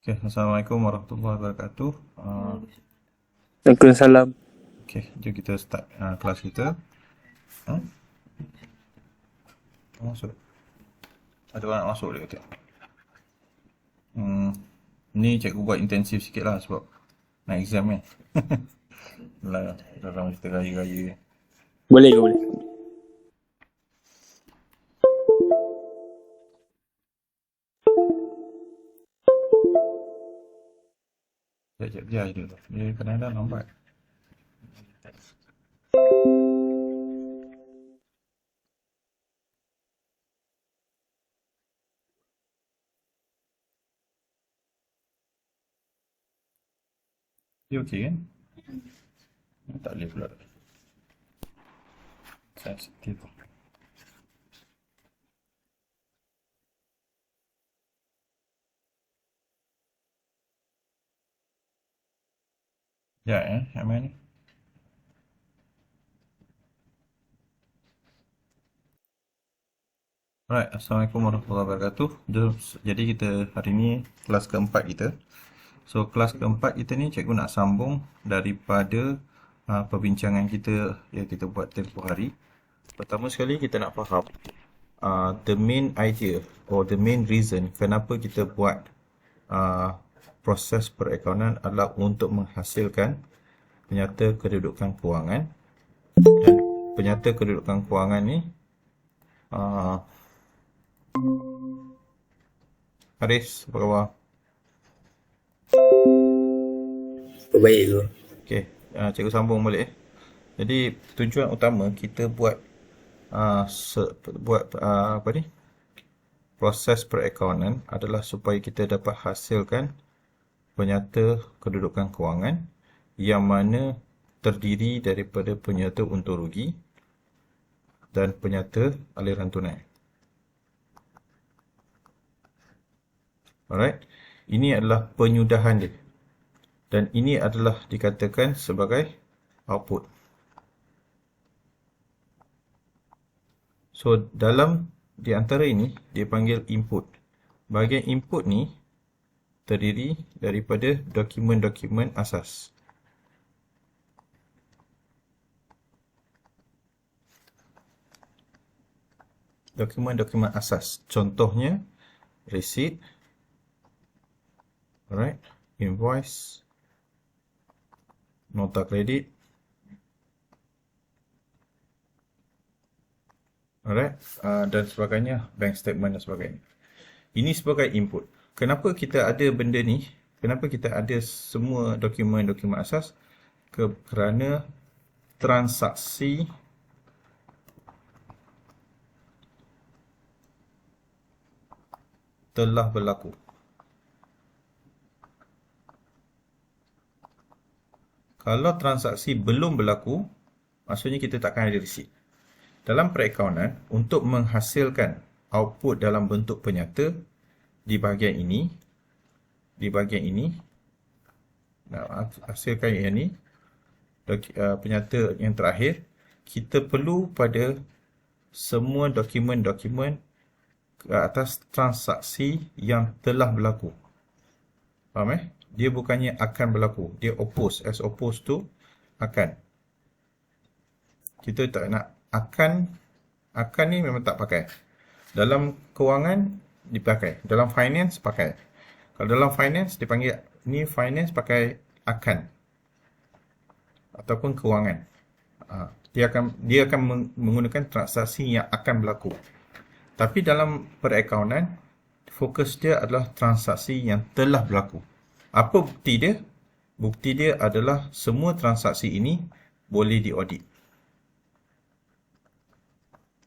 Okay, Assalamualaikum warahmatullahi wabarakatuh. Waalaikumsalam. Okay, jom kita start kelas kita. Hmm? Masuk. Ada orang nak masuk dia kata. Hmm, ni cikgu buat intensif sikit lah sebab nak exam kan. Lah, dalam kita raya-raya. Boleh ke boleh? Sekejap dia dulu. Dia kadang-kadang lambat. Dia okey kan? Tak boleh pula. Sensitif. Ya yang mana ni? Alright, Assalamualaikum warahmatullahi wabarakatuh. Jadi kita hari ni kelas keempat kita. So kelas keempat kita ni cikgu nak sambung daripada perbincangan kita yang kita buat tempoh hari. Pertama sekali kita nak faham the main idea or the main reason kenapa kita buat proses perakaunan adalah untuk menghasilkan penyata kedudukan kewangan. Dan penyata kedudukan kewangan ni Haris, apa khabar? Baik tu. Okey, cikgu sambung balik. Jadi tujuan utama kita buat apa ni? Proses perakaunan adalah supaya kita dapat hasilkan penyata kedudukan kewangan yang mana terdiri daripada penyata untung rugi dan penyata aliran tunai. Alright. Ini adalah penyudahan dia. Dan ini adalah dikatakan sebagai output. So, di antara ini, dia panggil input. Bahagian input ni terdiri daripada dokumen-dokumen asas. Dokumen-dokumen asas. Contohnya, receipt, alright, invoice, nota kredit, alright, dan sebagainya, bank statement dan sebagainya. Ini sebagai input. Kenapa kita ada benda ni? Kenapa kita ada semua dokumen-dokumen asas? Kerana transaksi telah berlaku. Kalau transaksi belum berlaku, maksudnya kita takkan ada receipt. Dalam perakaunan, untuk menghasilkan output dalam bentuk penyata, di bahagian ini, nak hasilkan yang ni, penyata yang terakhir, kita perlu pada semua dokumen-dokumen ke atas transaksi yang telah berlaku. Faham Dia bukannya akan berlaku. Dia as opposed to akan. Kita tak nak akan ni memang tak pakai. Dalam kewangan dipakai. Dalam finance pakai. Kalau dalam finance dipanggil ni finance pakai akan. Ataupun kewangan. Dia akan menggunakan transaksi yang akan berlaku. Tapi dalam perakaunan, fokus dia adalah transaksi yang telah berlaku. Apa bukti dia? Bukti dia adalah semua transaksi ini boleh diaudit.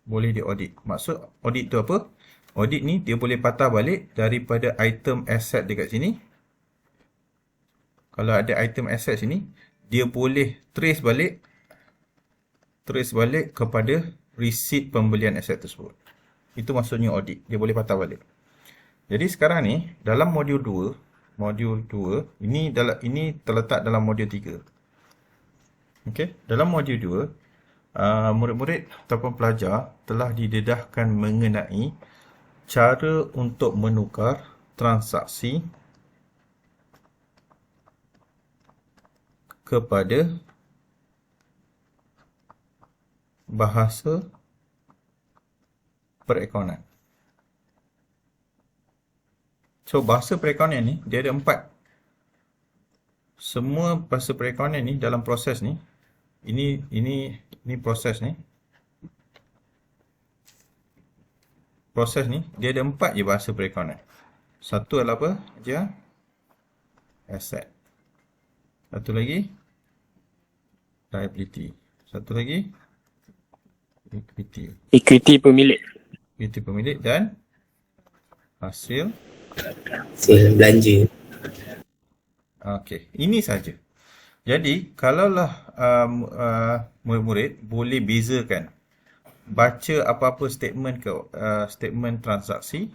Boleh diaudit. Maksud audit tu apa? Audit ni dia boleh patah balik daripada item asset dekat sini. Kalau ada item asset sini, dia boleh trace balik kepada receipt pembelian aset tersebut. Itu maksudnya audit. Dia boleh patah balik. Jadi sekarang ni dalam modul 2, ini terletak dalam modul 3. Okey, dalam modul 2, murid-murid ataupun pelajar telah didedahkan mengenai cara untuk menukar transaksi kepada bahasa perekonan. So, bahasa perekonan ni, dia ada 4. Semua bahasa perekonan ni dalam proses ni, ini proses ni. Proses ni, dia ada 4 je bahasa perekonan. Satu adalah apa? Ajar. Asset. Satu lagi. Liability. Satu lagi. Equity. Equity pemilik. Equity pemilik dan hasil. Hasil belanja. Okey, ini saja. Jadi, kalaulah murid-murid boleh bezakan baca apa-apa statement transaksi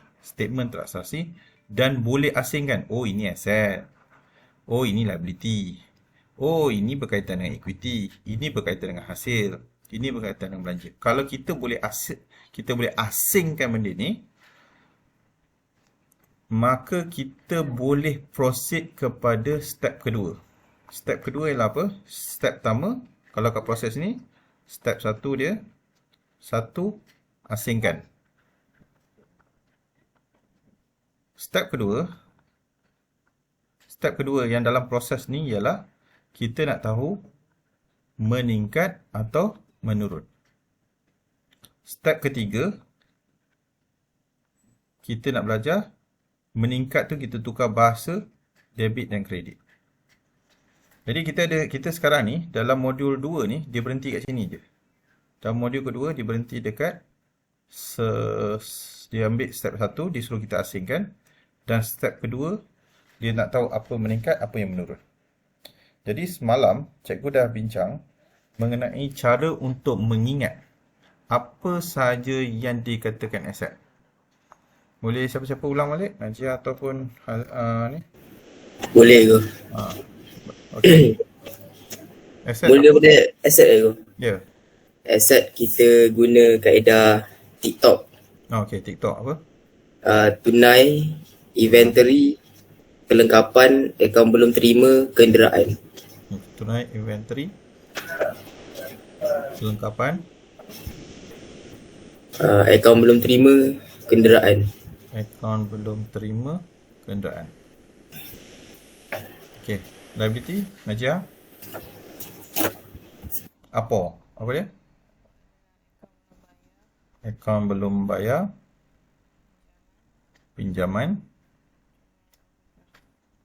dan boleh asingkan. Oh, ini aset. Oh, ini liability. Oh, ini berkaitan dengan equity. Ini berkaitan dengan hasil. Ini berkaitan dengan belanja. Kalau kita boleh asingkan benda ni, maka kita boleh proceed kepada step kedua. Step kedua ialah apa? Step pertama, kalau kat proses ni, step 1 dia, 1 asingkan. Step kedua yang dalam proses ni ialah kita nak tahu meningkat atau menurun. Step ketiga, kita nak belajar meningkat tu kita tukar bahasa debit dan kredit. Jadi kita sekarang ni dalam modul 2 ni dia berhenti kat sini je. Dalam modul kedua dia berhenti dekat dia ambil step 1, dia suruh kita asingkan, dan step kedua dia nak tahu apa meningkat, apa yang menurun. Jadi semalam cikgu dah bincang mengenai cara untuk mengingat apa sahaja yang dikatakan aset. Boleh siapa-siapa ulang balik? Najia ataupun ni? Boleh ke? Okey. Aset Boleh daripada aset ke? Ya. Aset kita guna kaedah TikTok. Okey, TikTok apa? Tunai, inventory, kelengkapan, akaun belum terima, kenderaan. Tunai, inventory, kelengkapan, akaun belum terima, kenderaan. akaun belum terima, kenderaan. Okey, liability, Najia? Apa dia? Akaun belum bayar, pinjaman,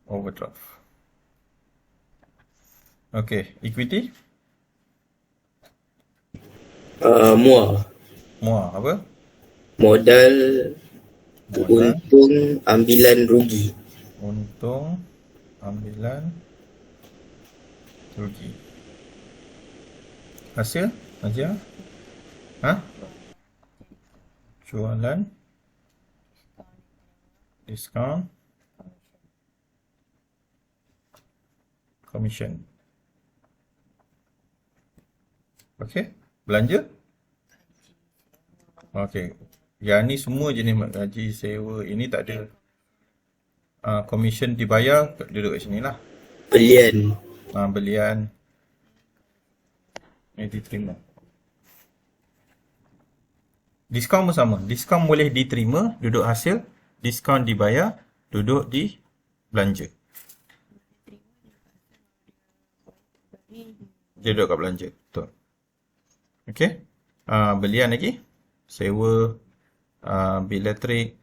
overdraft. Okey, equity? Muar. Muar apa? Modal, untung, ambilan, rugi. Untung, ambilan, rugi. Hasil? Najia? Jualan, diskaun, commission. Okey, belanja? Okey, yang ni semua jenis gaji, sewa, ini tak ada. Commission dibayar, duduk kat sini lah. Belian. Belian, ini diterima. Diskaun pun sama. Diskaun boleh diterima, duduk hasil. Diskaun dibayar, duduk di belanja. Dia duduk kat belanja. Betul. Okey. Belian lagi. Sewa, bil elektrik,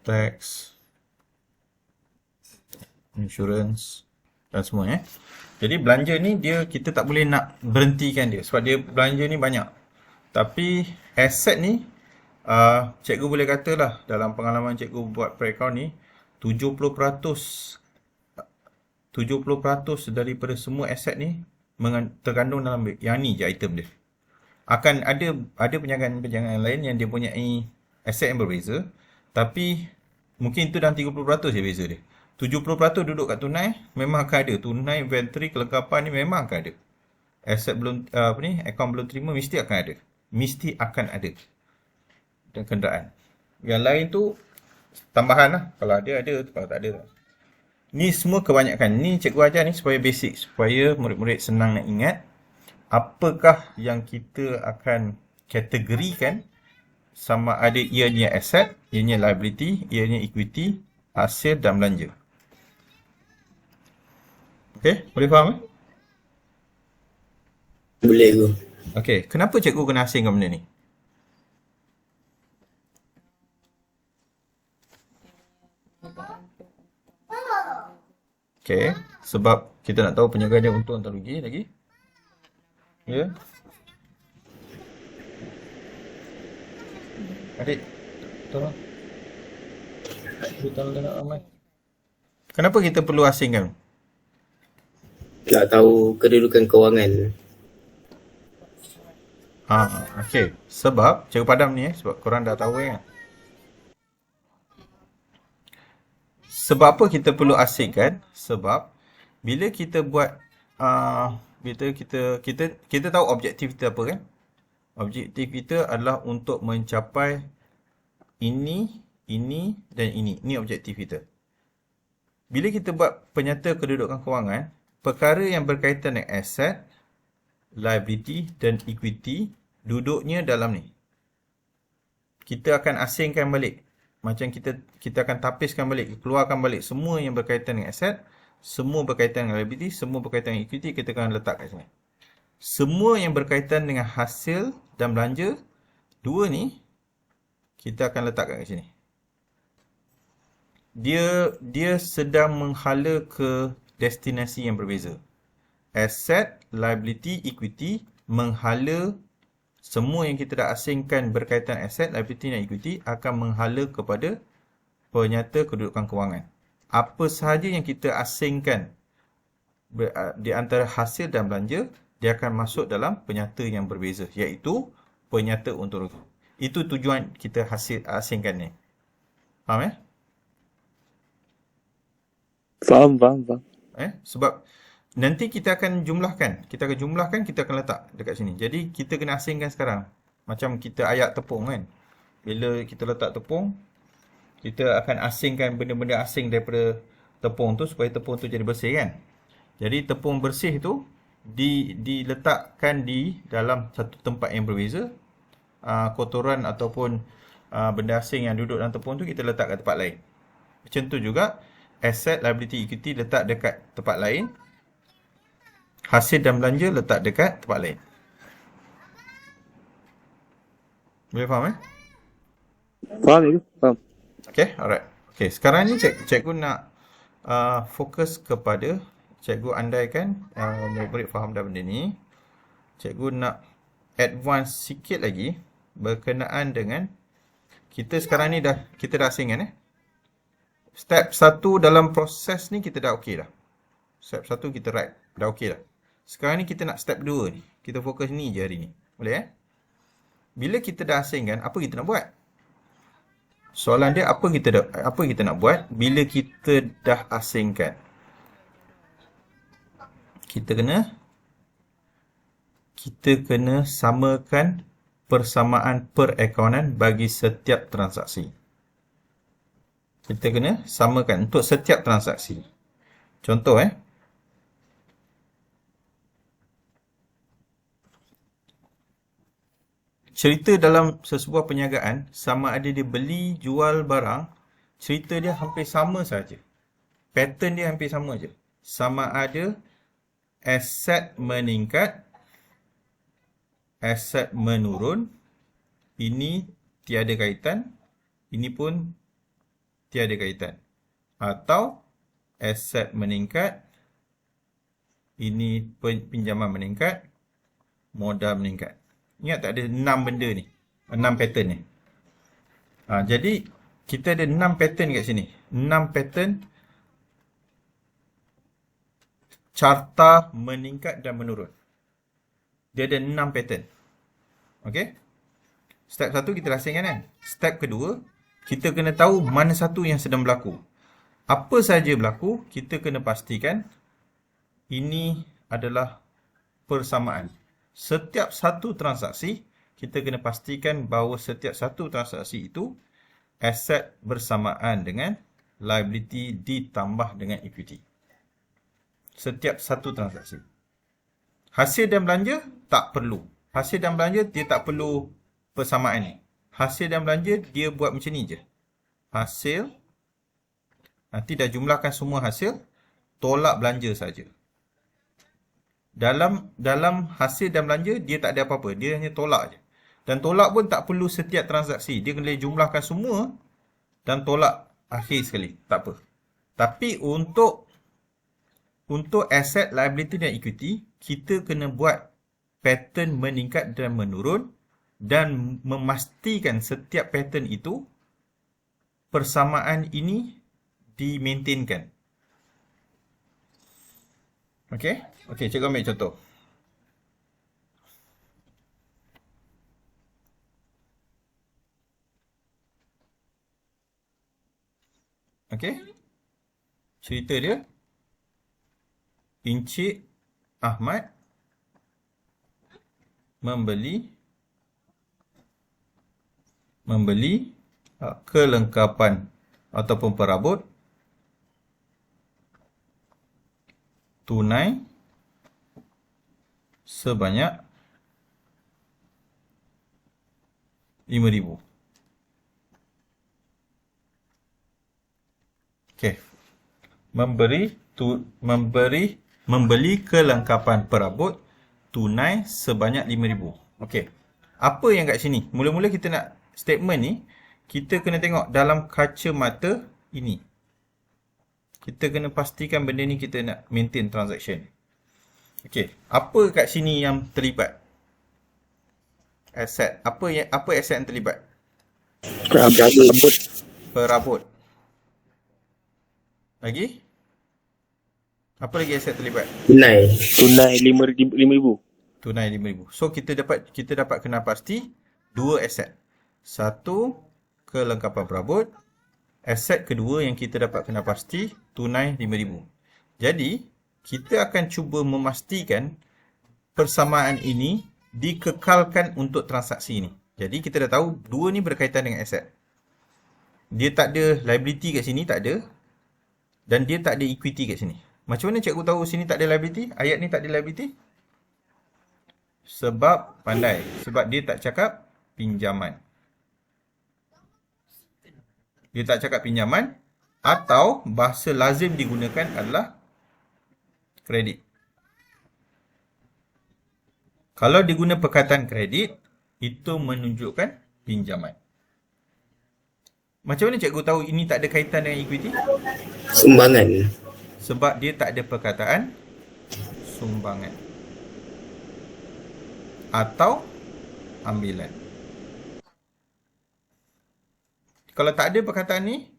tax, insurance dan semua Jadi belanja ni kita tak boleh nak berhentikan dia sebab dia belanja ni banyak. Tapi aset ni cikgu boleh katalah dalam pengalaman cikgu buat pre-account ni 70% daripada semua aset ni terkandung dalam yang ni je item dia. Akan ada penjangan-penjangan lain yang dia punya aset yang berbeza, tapi mungkin itu dalam 30% je beza dia. 70% duduk kat tunai, memang akan ada. Tunai, inventory, kelengkapan ni memang akan ada. Aset belum, akaun belum terima mesti akan ada. Dan kenderaan. Yang lain tu tambahan lah. Kalau ada, kalau tak ada. Ni semua kebanyakan. Ni cikgu ajar ni supaya basic. Supaya murid-murid senang nak ingat. Apakah yang kita akan kategorikan sama ada ianya asset, ianya liability, ianya equity, hasil dan belanja. Okey, boleh faham? Boleh ke? Okey, kenapa cikgu kena asingkan benda ni? Okey, sebab kita nak tahu penjagaan dia untung atau rugi lagi. Ya. Adik, tolong. Tolong nak ramai. Kenapa kita perlu asingkan? Nak tahu kedudukan kewangan. Okey. Sebab, cikgu padam ni sebab korang dah tahu kan. Sebab apa kita perlu asingkan? Sebab, bila kita buat, kita tahu objektif kita apa kan? Objektif kita adalah untuk mencapai ini dan ini. Ini objektif kita. Bila kita buat penyata kedudukan kewangan, perkara yang berkaitan dengan aset, liability dan equity duduknya dalam ni. Kita akan asingkan balik. Macam kita akan tapiskan balik, keluarkan balik semua yang berkaitan dengan aset, semua berkaitan dengan liability, semua berkaitan dengan equity, kita akan letak kat sini. Semua yang berkaitan dengan hasil dan belanja, dua ni, kita akan letakkan kat sini. Dia sedang menghala ke destinasi yang berbeza. Asset, liability, equity menghala semua yang kita dah asingkan berkaitan aset, liability dan equity akan menghala kepada penyata kedudukan kewangan. Apa sahaja yang kita asingkan di antara hasil dan belanja, dia akan masuk dalam penyata yang berbeza, iaitu penyata untung rugi. Itu tujuan kita asingkan ni. Faham ya? Faham. Sebab nanti kita akan jumlahkan. Kita akan letak dekat sini. Jadi kita kena asingkan sekarang. Macam kita ayak tepung kan. Bila kita letak tepung, kita akan asingkan benda-benda asing daripada tepung tu supaya tepung tu jadi bersih kan. Jadi tepung bersih tu diletakkan di dalam satu tempat yang berbeza. Kotoran ataupun benda asing yang duduk dalam tepung tu kita letak kat tempat lain. Macam tu juga asset, liability, equity letak dekat tempat lain. Hasil dan belanja letak dekat tempat lain. Boleh faham Faham itu? Faham. Okay, alright. Okay, sekarang ni cikgu nak fokus kepada, cikgu andaikan murid-murid faham dah benda ni. Cikgu nak advance sikit lagi berkenaan dengan kita sekarang ni kita dah asingkan Step 1 dalam proses ni kita dah okey dah. Step 1 kita right, dah okey dah. Sekarang ni kita nak step 2 ni. Kita fokus ni je hari ni. Boleh Bila kita dah asingkan, apa kita nak buat? Soalan dia apa kita nak buat bila kita dah asingkan? Kita kena samakan persamaan perakaunan bagi setiap transaksi. Kita kena samakan untuk setiap transaksi. Contoh cerita dalam sesebuah perniagaan, sama ada dia beli, jual barang, cerita dia hampir sama saja. Pattern dia hampir sama je. Sama ada aset meningkat, aset menurun, ini tiada kaitan, ini pun tiada kaitan. Atau aset meningkat, ini pinjaman meningkat, modal meningkat. Ingat tak ada 6 benda ni, 6 pattern ni. Jadi kita ada 6 pattern kat sini. 6 pattern carta meningkat dan menurun. Dia ada 6 pattern. Okey? Step 1 kita asingkan Step kedua, kita kena tahu mana satu yang sedang berlaku. Apa saja berlaku, kita kena pastikan ini adalah persamaan. Setiap satu transaksi, kita kena pastikan bahawa setiap satu transaksi itu aset bersamaan dengan liability ditambah dengan equity. Setiap satu transaksi. Hasil dan belanja tak perlu. Hasil dan belanja dia tak perlu persamaan ni. Hasil dan belanja dia buat macam ni je. Hasil, nanti dah jumlahkan semua hasil, tolak belanja saja. Dalam hasil dan belanja dia tak ada apa-apa, dia hanya tolak je. Dan tolak pun tak perlu setiap transaksi. Dia kena jumlahkan semua dan tolak akhir sekali. Tak apa. Tapi untuk asset, liability dan equity, kita kena buat pattern meningkat dan menurun dan memastikan setiap pattern itu persamaan ini di-maintainkan. Okey? Okey, cikgu ambil contoh. Okey? Cerita dia, Encik Ahmad membeli kelengkapan ataupun perabot tunai sebanyak RM5,000. Okey. Membeli kelengkapan perabot tunai sebanyak RM5,000. Okey. Apa yang kat sini? Mula-mula kita nak statement ni, kita kena tengok dalam kacamata ini. Kita kena pastikan benda ni kita nak maintain transaction. Okey, apa kat sini yang terlibat? Aset. Apa aset yang terlibat? Perabot. Lagi? Apa lagi aset terlibat? Tunai. Tunai RM5,000. Tunai RM5,000. So kita dapat kena pasti dua aset. Satu, kelengkapan perabot. Aset kedua yang kita dapat kena pasti tunai RM5,000. Jadi, kita akan cuba memastikan persamaan ini dikekalkan untuk transaksi ini. Jadi, kita dah tahu dua ni berkaitan dengan aset. Dia tak ada liability kat sini, tak ada. Dan dia tak ada equity kat sini. Macam mana cikgu tahu sini tak ada liability? Ayat ni tak ada liability? Sebab pandai. Sebab dia tak cakap pinjaman. Dia tak cakap pinjaman. Atau bahasa lazim digunakan adalah kredit. Kalau diguna perkataan kredit, itu menunjukkan pinjaman. Macam mana cikgu tahu ini tak ada kaitan dengan equity? Sumbangan. Sebab dia tak ada perkataan sumbangan. Atau ambilan. Kalau tak ada perkataan ni,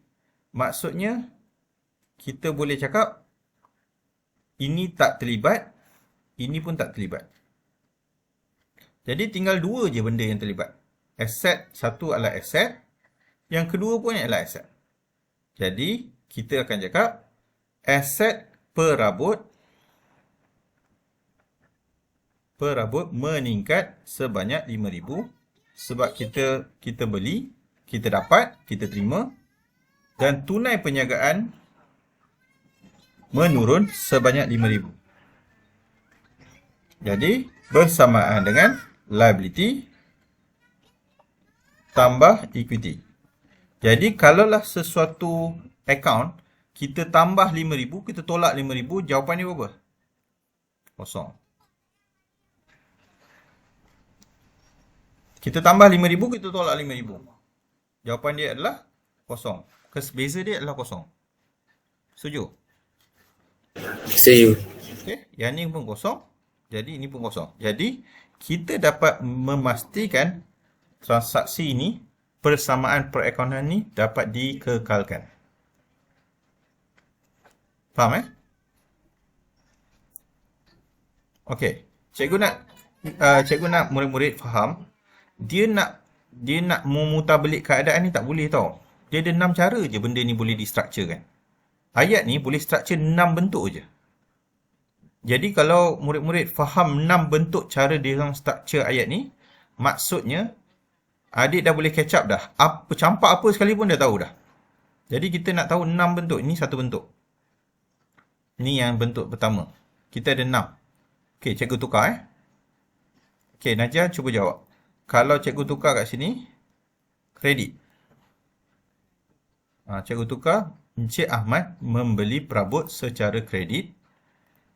maksudnya kita boleh cakap ini tak terlibat, ini pun tak terlibat. Jadi tinggal dua je benda yang terlibat. Aset, satu adalah aset, yang kedua pun adalah aset. Jadi kita akan cakap aset perabot meningkat sebanyak RM5,000 sebab kita beli, kita dapat, kita terima, dan tunai perniagaan menurun sebanyak RM5,000. Jadi bersamaan dengan liability tambah equity. Jadi kalaulah sesuatu account kita tambah RM5,000, kita tolak RM5,000, jawapan dia berapa? Kosong. Kita tambah RM5,000, kita tolak RM5,000. Jawapan dia adalah kosong. Beza dia adalah kosong. Setuju? Setuju. Okey, yang ni pun kosong. Jadi ini pun kosong. Jadi kita dapat memastikan transaksi ini, persamaan perekonomian ni dapat dikekalkan. Faham Okey. Cikgu nak murid-murid faham, dia nak memutarbelik keadaan ni tak boleh tau. Dia ada 6 cara je benda ni boleh di-structurekan. Ayat ni boleh structure 6 bentuk je. Jadi kalau murid-murid faham 6 bentuk cara dia orang structure ayat ni, maksudnya Adik dah boleh catch up dah. Campak apa sekali pun dia tahu dah. Jadi kita nak tahu 6 bentuk. Ini satu bentuk. Ini yang bentuk pertama. Kita ada 6. Okey, cikgu tukar Okey, Najah cuba jawab. Kalau cikgu tukar kat sini, kredit. Cikgu tukar, Encik Ahmad membeli perabot secara kredit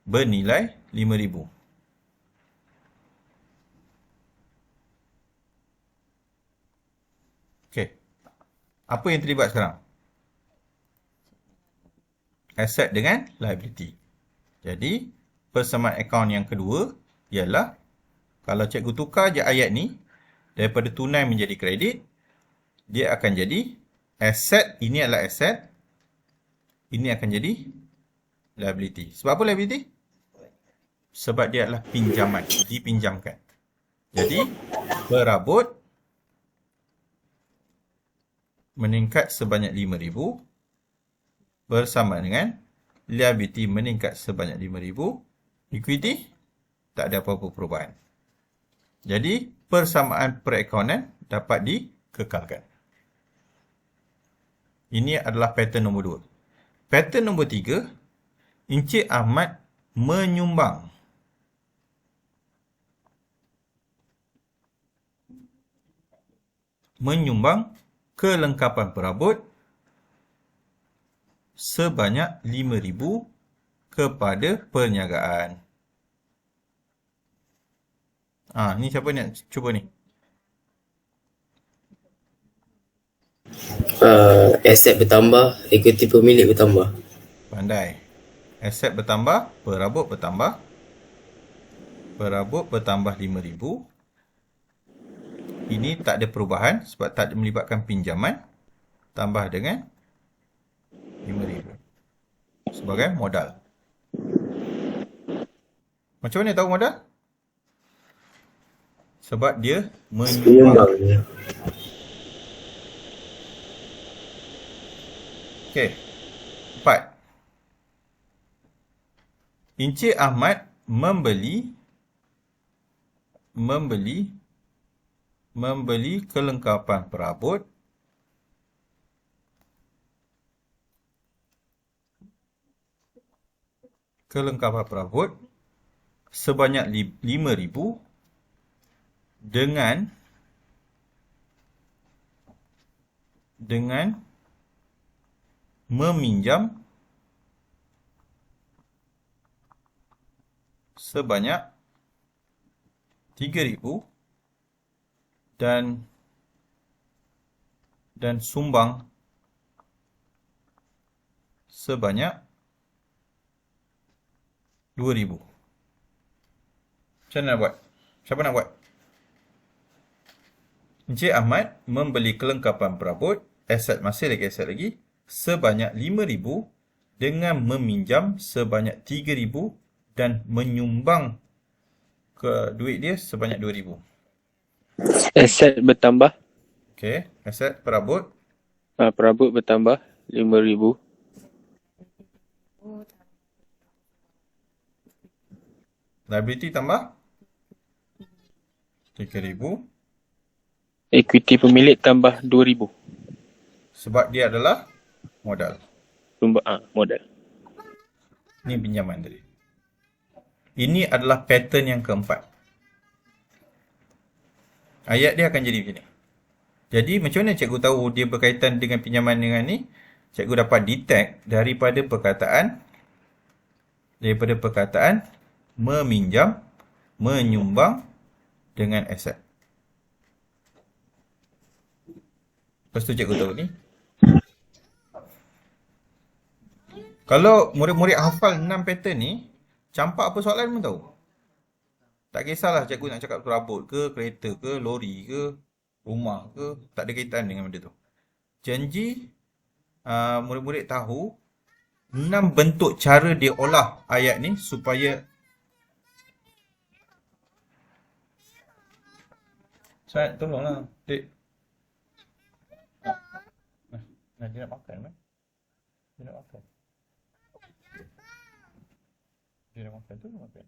bernilai RM5,000. Okey. Apa yang terlibat sekarang? Asset dengan liability. Jadi, persamaan akaun yang kedua ialah kalau cikgu tukar je ayat ni daripada tunai menjadi kredit, dia akan jadi asset, ini adalah asset, ini akan jadi liability. Sebab apa liability? Sebab dia adalah pinjaman, dipinjamkan. Jadi, perabot meningkat sebanyak RM5,000 bersama dengan liability meningkat sebanyak RM5,000, equity tak ada apa-apa perubahan. Jadi, persamaan perakaunan dapat dikekalkan. Ini adalah pattern nombor 2. Pattern nombor 3, Encik Ahmad menyumbang. Menyumbang kelengkapan perabot sebanyak RM5,000 kepada perniagaan. Ni siapa nak cuba ni? Aset bertambah, equity pemilik bertambah. Pandai. Aset bertambah, perabot bertambah. Perabot bertambah RM5,000. Ini tak ada perubahan sebab tak melibatkan pinjaman. Tambah dengan RM5,000 sebagai modal. Macam mana tahu modal? Sebab dia menyumbang. Okey. 4. Encik Ahmad membeli kelengkapan perabot sebanyak RM5,000 dengan meminjam sebanyak RM3,000 dan sumbang sebanyak RM2,000. Macam mana nak buat? Siapa nak buat? Encik Ahmad membeli kelengkapan perabot, masih lagi aset lagi, sebanyak RM5,000 dengan meminjam sebanyak RM3,000 dan menyumbang ke duit dia sebanyak RM2,000. Aset bertambah. Okey, aset perabot. Perabot bertambah RM5,000. Liability tambah RM3,000. Equity pemilik tambah RM2,000. Sebab dia adalah modal. Modal. Ini pinjaman tadi. Ini adalah pattern yang keempat. Ayat dia akan jadi macam ni. Jadi macam mana cikgu tahu dia berkaitan dengan pinjaman dengan ni? Cikgu dapat detect daripada perkataan meminjam, menyumbang dengan aset. Lepas tu cikgu tahu ni. Kalau murid-murid hafal 6 pattern ni, campak apa soalan pun tahu. Tak kisahlah cikgu nak cakap perabot ke, kereta ke, lori ke, rumah ke, tak ada kaitan dengan benda tu. Janji murid-murid tahu 6 bentuk cara dia olah ayat ni supaya Syed, tolonglah, Dek. Dia nak makan kan? Dia nak makan. Dia nak makan tu, makan.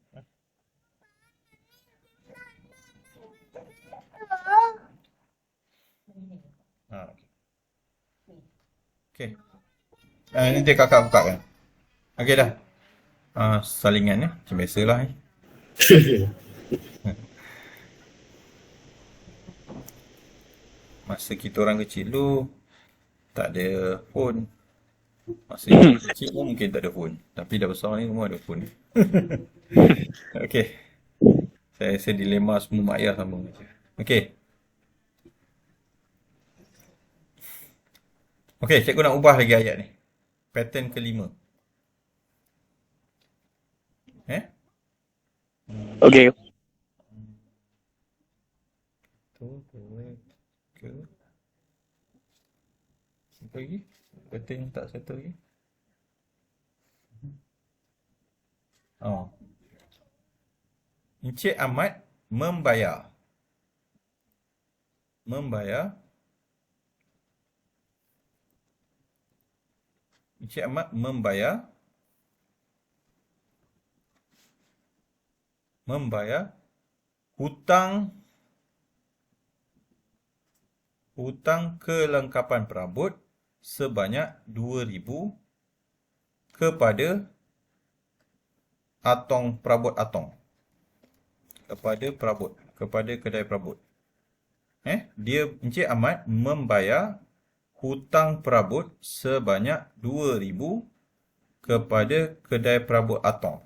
Ha, okey. Ini dia kakak buka kan. Okey dah. Salingan ya. Macam biasalah. Masa kita orang kecil dulu, tak ada phone. Masa kita kecil pun mungkin tak ada phone. Tapi dah besar ni semua ada phone. Okey. Saya rasa dilema semua mak ayah sama. Okey. Okey, cikgu nak ubah lagi ayat ni. Pattern kelima. Okey. Tu, ke. Apa lagi? Pattern yang tak settle lagi. Oh. Encik Ahmad membayar. Encik Ahmad membayar hutang kelengkapan perabot sebanyak 2,000 kepada perabot Atong. Kepada kedai perabot. Encik Ahmad membayar hutang perabot sebanyak 2,000 kepada kedai perabot Atong.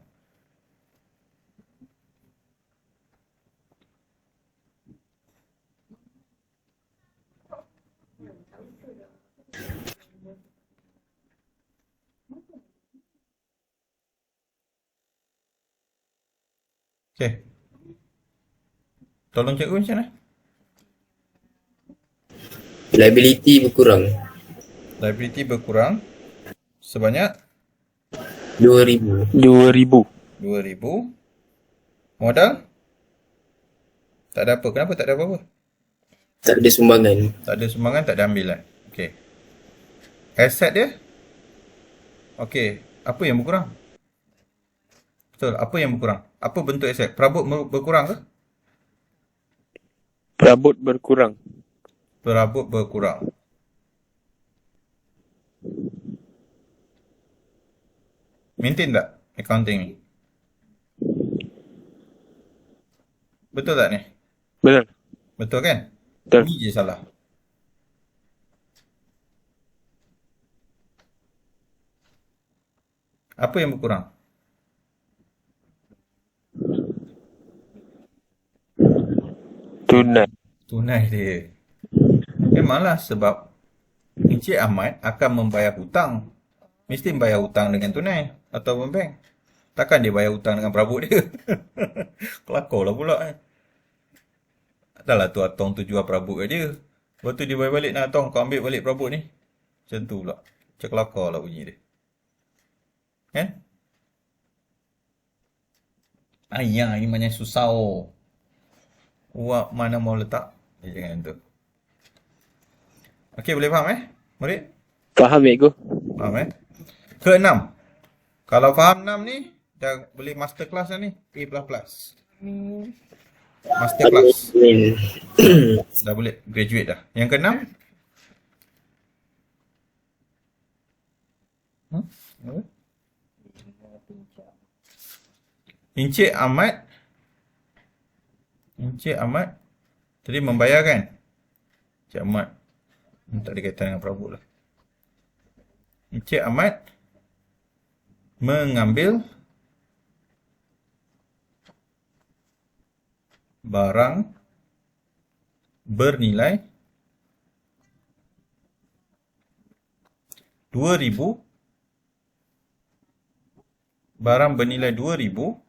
Okey. Tolong cikgu macam mana? Liability berkurang Liability berkurang sebanyak 2,000. 2,000. 2,000. Modal? Tak ada apa. Kenapa tak ada apa-apa? Tak ada sumbangan. Tak ada sumbangan, tak ada ambilan. Okey. Aset dia? Okey. Apa yang berkurang? Betul. Apa yang berkurang? Apa bentuk aset? Perabot berkurang ke? Perabot berkurang. Perabot berkurang. Maintain tak accounting ni? Betul tak ni? Betul. Betul kan? Betul. Ni je salah. Apa yang berkurang? Tunai dia. Memanglah sebab Encik Ahmad akan membayar hutang. Mesti membayar hutang dengan tunai atau bank. Takkan dia bayar hutang dengan perabot dia. Kelakar lah pula. Taklah tu Atong tu jual perabot kat dia. Lepas tu dia bayar balik nak Atong, kau ambil balik perabot ni. Macam tu pula. Macam kelakar lah bunyi dia. Kan? Ayah, ini macam susah. Uap mana mau letak? Jangan tu. Okey, boleh faham murid? Faham, cikgu? Faham Keenam. Kalau faham 6 ni, dah boleh master class dah ni. A++. Master class. Amin. Dah boleh graduate dah. Yang keenam? Apa? Encik Ahmad tadi membayar kan? Encik Ahmad tak ada kaitan dengan perabot lah. Encik Ahmad mengambil barang bernilai 2,000. Barang bernilai 2,000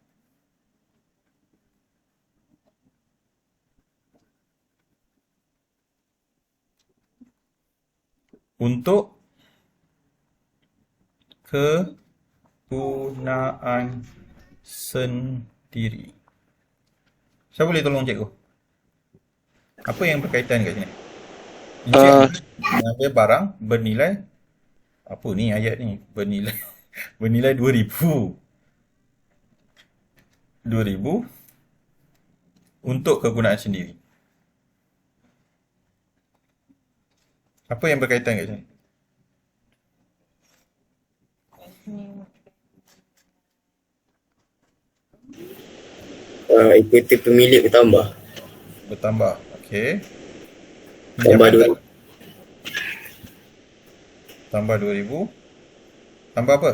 untuk kegunaan sendiri. Siapa boleh tolong cikgu? Apa yang berkaitan kat sini? Encik mengambil barang bernilai, apa ni ayat ni? Bernilai 2,000. 2,000 untuk kegunaan sendiri. Apa yang berkaitan kat sini? Ekuiti pemilik bertambah. Bertambah. Okey. Tambah Pinjaman tak 2,000. tambah 2,000. Tambah apa?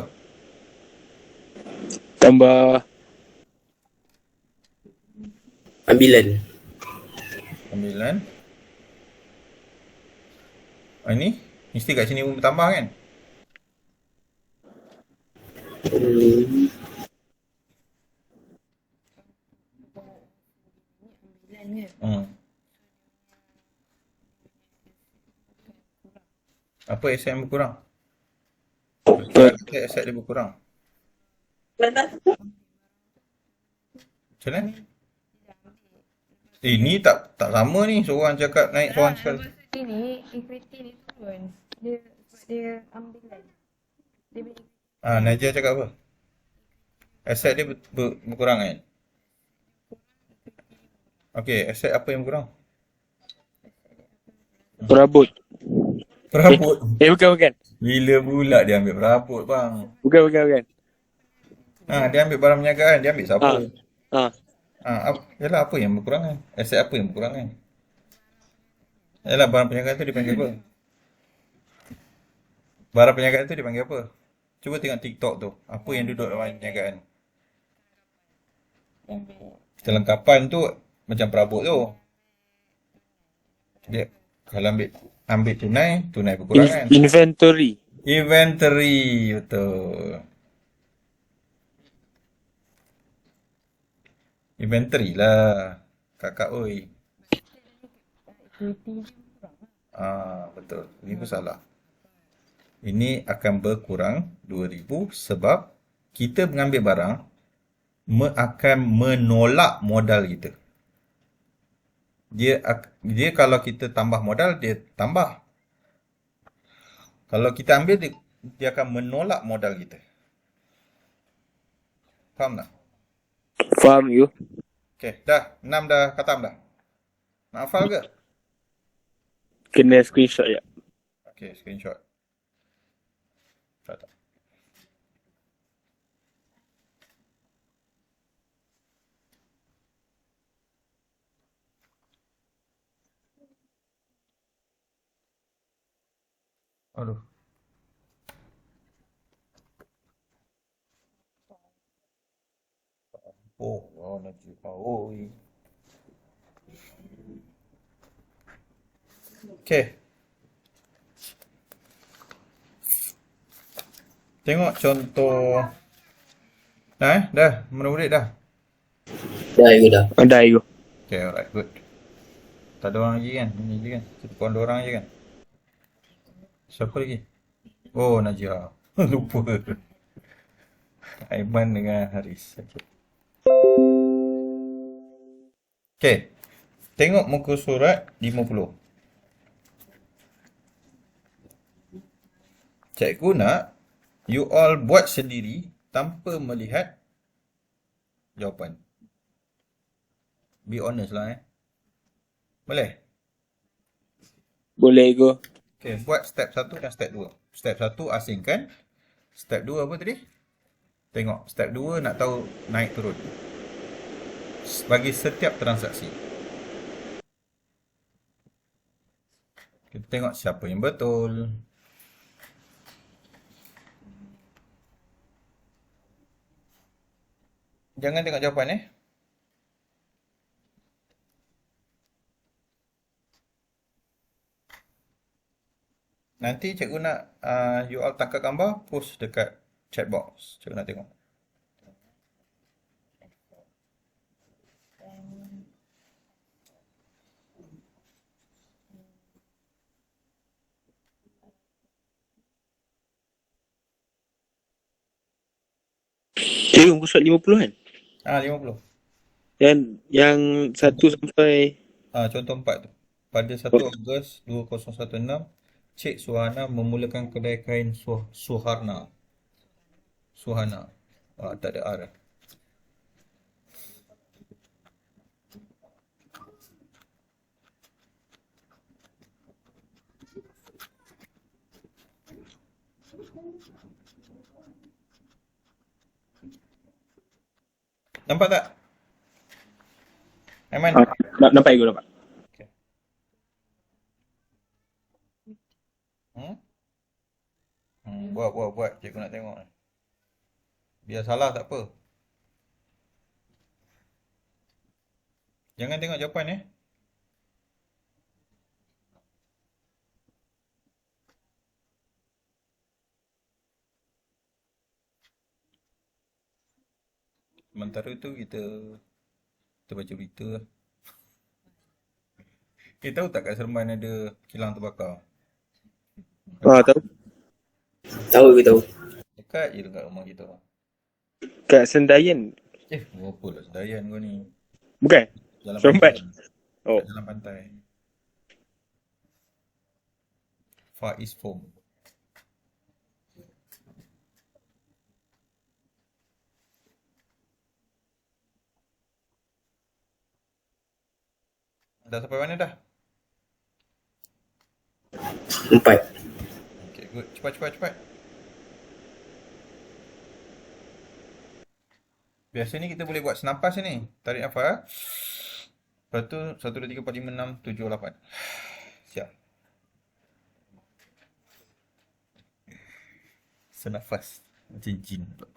Tambah Ambilan. Ambilan. Ini mesti kat sini pun bertambah kan? Hmm, Hmm. Apa aset yang berkurang? Kita kata aset dia berkurang. Macam mana? Ni tak sama ni. Seorang cakap naik, seorang cakap. Lepas tu ni, equity ni turun. Dia, sebab dia ambilan. Dia punya Najia cakap apa? Aset dia berkurang kan? Okey, aset apa yang berkurang? perabot. Perabot. Bukan. Bila pula dia ambil perabot bang? Bukan. Dia ambil barang perniagaan. Dia ambil siapa? Ah. Yalah apa yang berkurang kan? Aset apa yang berkurang kan? Yalah barang perniagaan tu dipanggil apa? Barang perniagaan tu dipanggil apa? Cuba tengok TikTok tu. Apa yang duduk dalam perniagaan? Kelengkapan tu macam perabot tu. Dia kalau ambil tunai berkurang kan? Inventory. Inventory, betul. Inventory lah. Kakak oi. equity dia kurang. Betul. Ini pun salah. Ini akan berkurang 2,000 sebab kita mengambil barang akan menolak modal kita. Dia kalau kita tambah modal, dia tambah. Kalau kita ambil, dia akan menolak modal kita. Faham tak? Faham you? Okey, dah. 6 dah khatam dah. Nak hafal ke? Kena screenshot ya. Okey, screenshot. Tak. Aduh. Nak cakap. Okey. Tengok contoh. Dah. Murid dah. Dah you dah. Ada you. Okay, alright, good. Tak ada orang lagi kan? Ini je kan? Kita pun 2 orang je kan? Siapa lagi? Oh, Najia. Lupa. Aiman dengan Haris. Okay. Tengok muka surat 50. Cikgu nak you all buat sendiri tanpa melihat jawapan. Be honest lah Boleh? Boleh go. Okay, buat step 1 dan step 2. Step 1 asingkan. Step 2 apa tadi? Tengok. Step 2 nak tahu naik turun. Bagi setiap transaksi. Kita tengok siapa yang betul. Jangan tengok jawapan Nanti cikgu nak you all tangkap gambar, post dekat chat box. Cikgu nak tengok. Cikgu muka surat 50 kan? 50. Yang 1 sampai Contoh 4 tu. Pada 1 Ogos 2016, Cik Suhana memulakan kedai kain Suhana. Tak ada R. Nampak tak? Aiman? Nampak ego nampak. Okay. Hmm? Buat. Cikgu nak tengok ni. Biar salah tak apa. Jangan tengok jawapan ya. Sementara tu kita baca berita lah. Tahu tak kat Seremban ada kilang terbakar? Tahu. Tahu ke tahu. Dekat je dekat rumah kita. Kat Sendayan. Berapa lah Sedayan kau ni? Bukan? Jalan Seremban. pantai. Oh. Kat jalan pantai. Far East Foam. Dah sampai mana dah? 4. Okay, good. Cepat. Biasa ni kita boleh buat senapas ni. Tarik nafas. Lepas tu 1, 2, 3, 4, 5, 6, 7, 8. Siap. Senafas. Macam jin pula.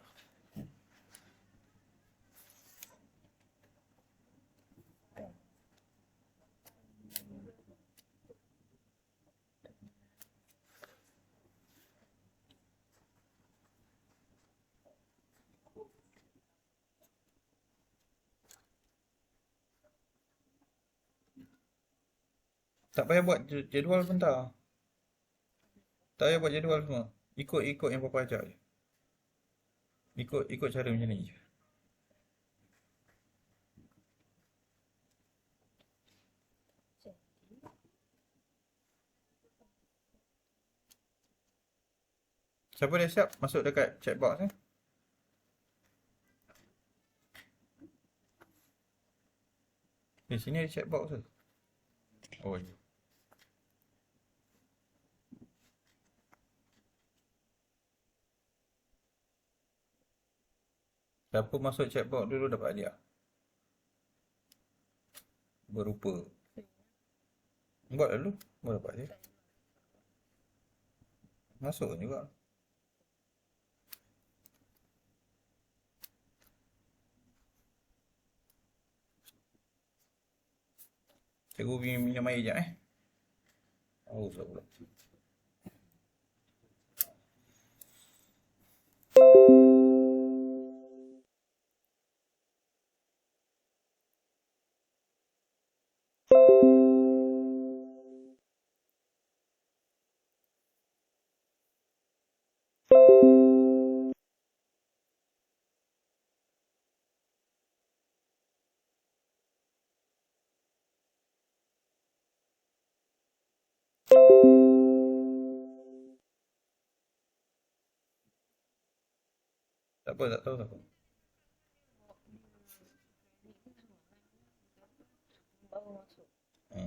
Tak payah buat jadual pun tak. Tak payah buat jadual semua. Ikut yang Papa ajar je. Ikut cara macam ni je. Siapa dah siap masuk dekat chat box ni? Sini ada chat box tu. Oh ya. Siapa masuk chat box dulu dapat hadiah. Berupa. Buat dulu. Baru dapat hadiah. Masuk juga. Cikgu minum air sekejap Oh, pula. Tak apa, tak tahu tak apa.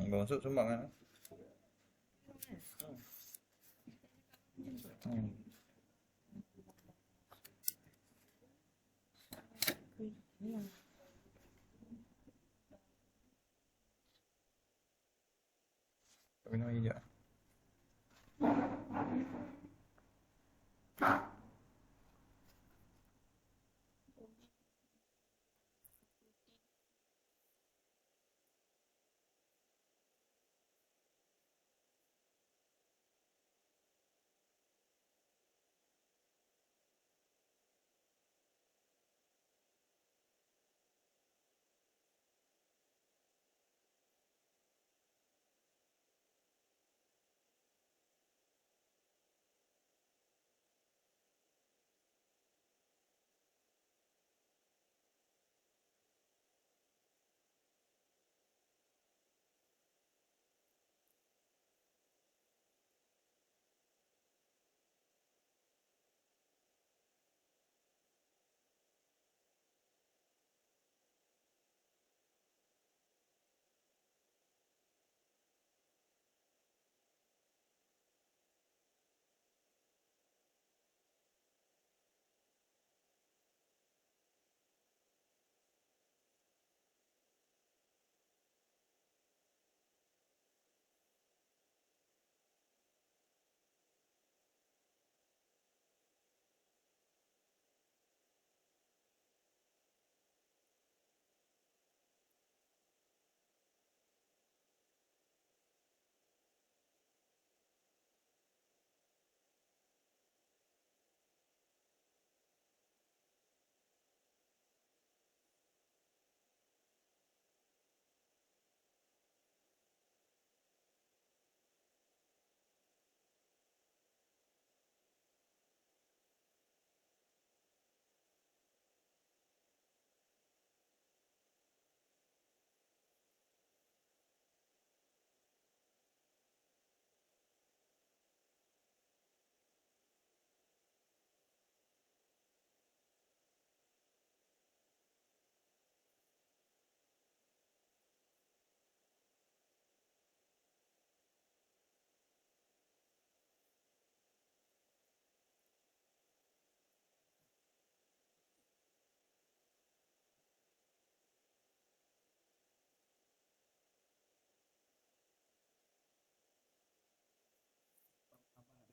Baru masuk sumbang kan? Tak minum air sekejap.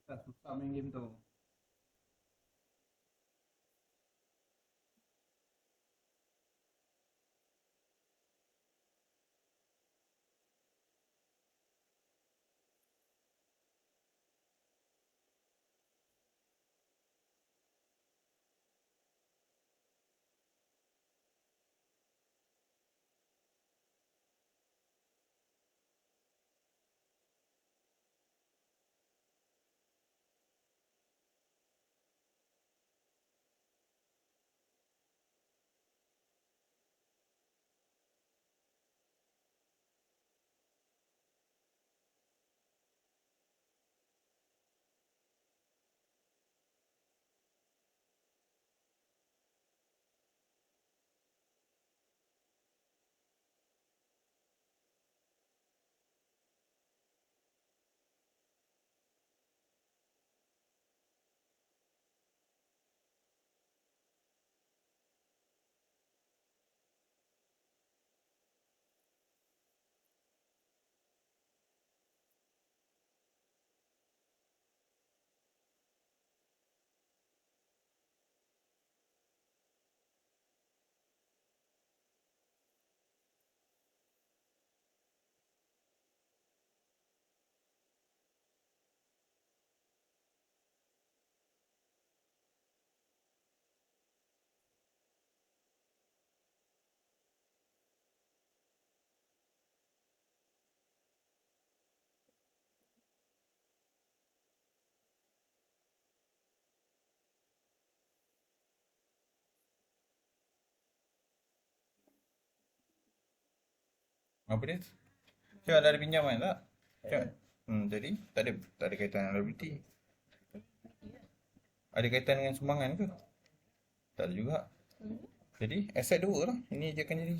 Tak susah main game tu. Apa dia? Cak, dah ada pinjaman tak? Cak. Jadi tak ada kaitan dengan liability. Ada kaitan dengan sumbangan ke? Tak ada juga. Jadi aset dua lah. Ini je akan jadi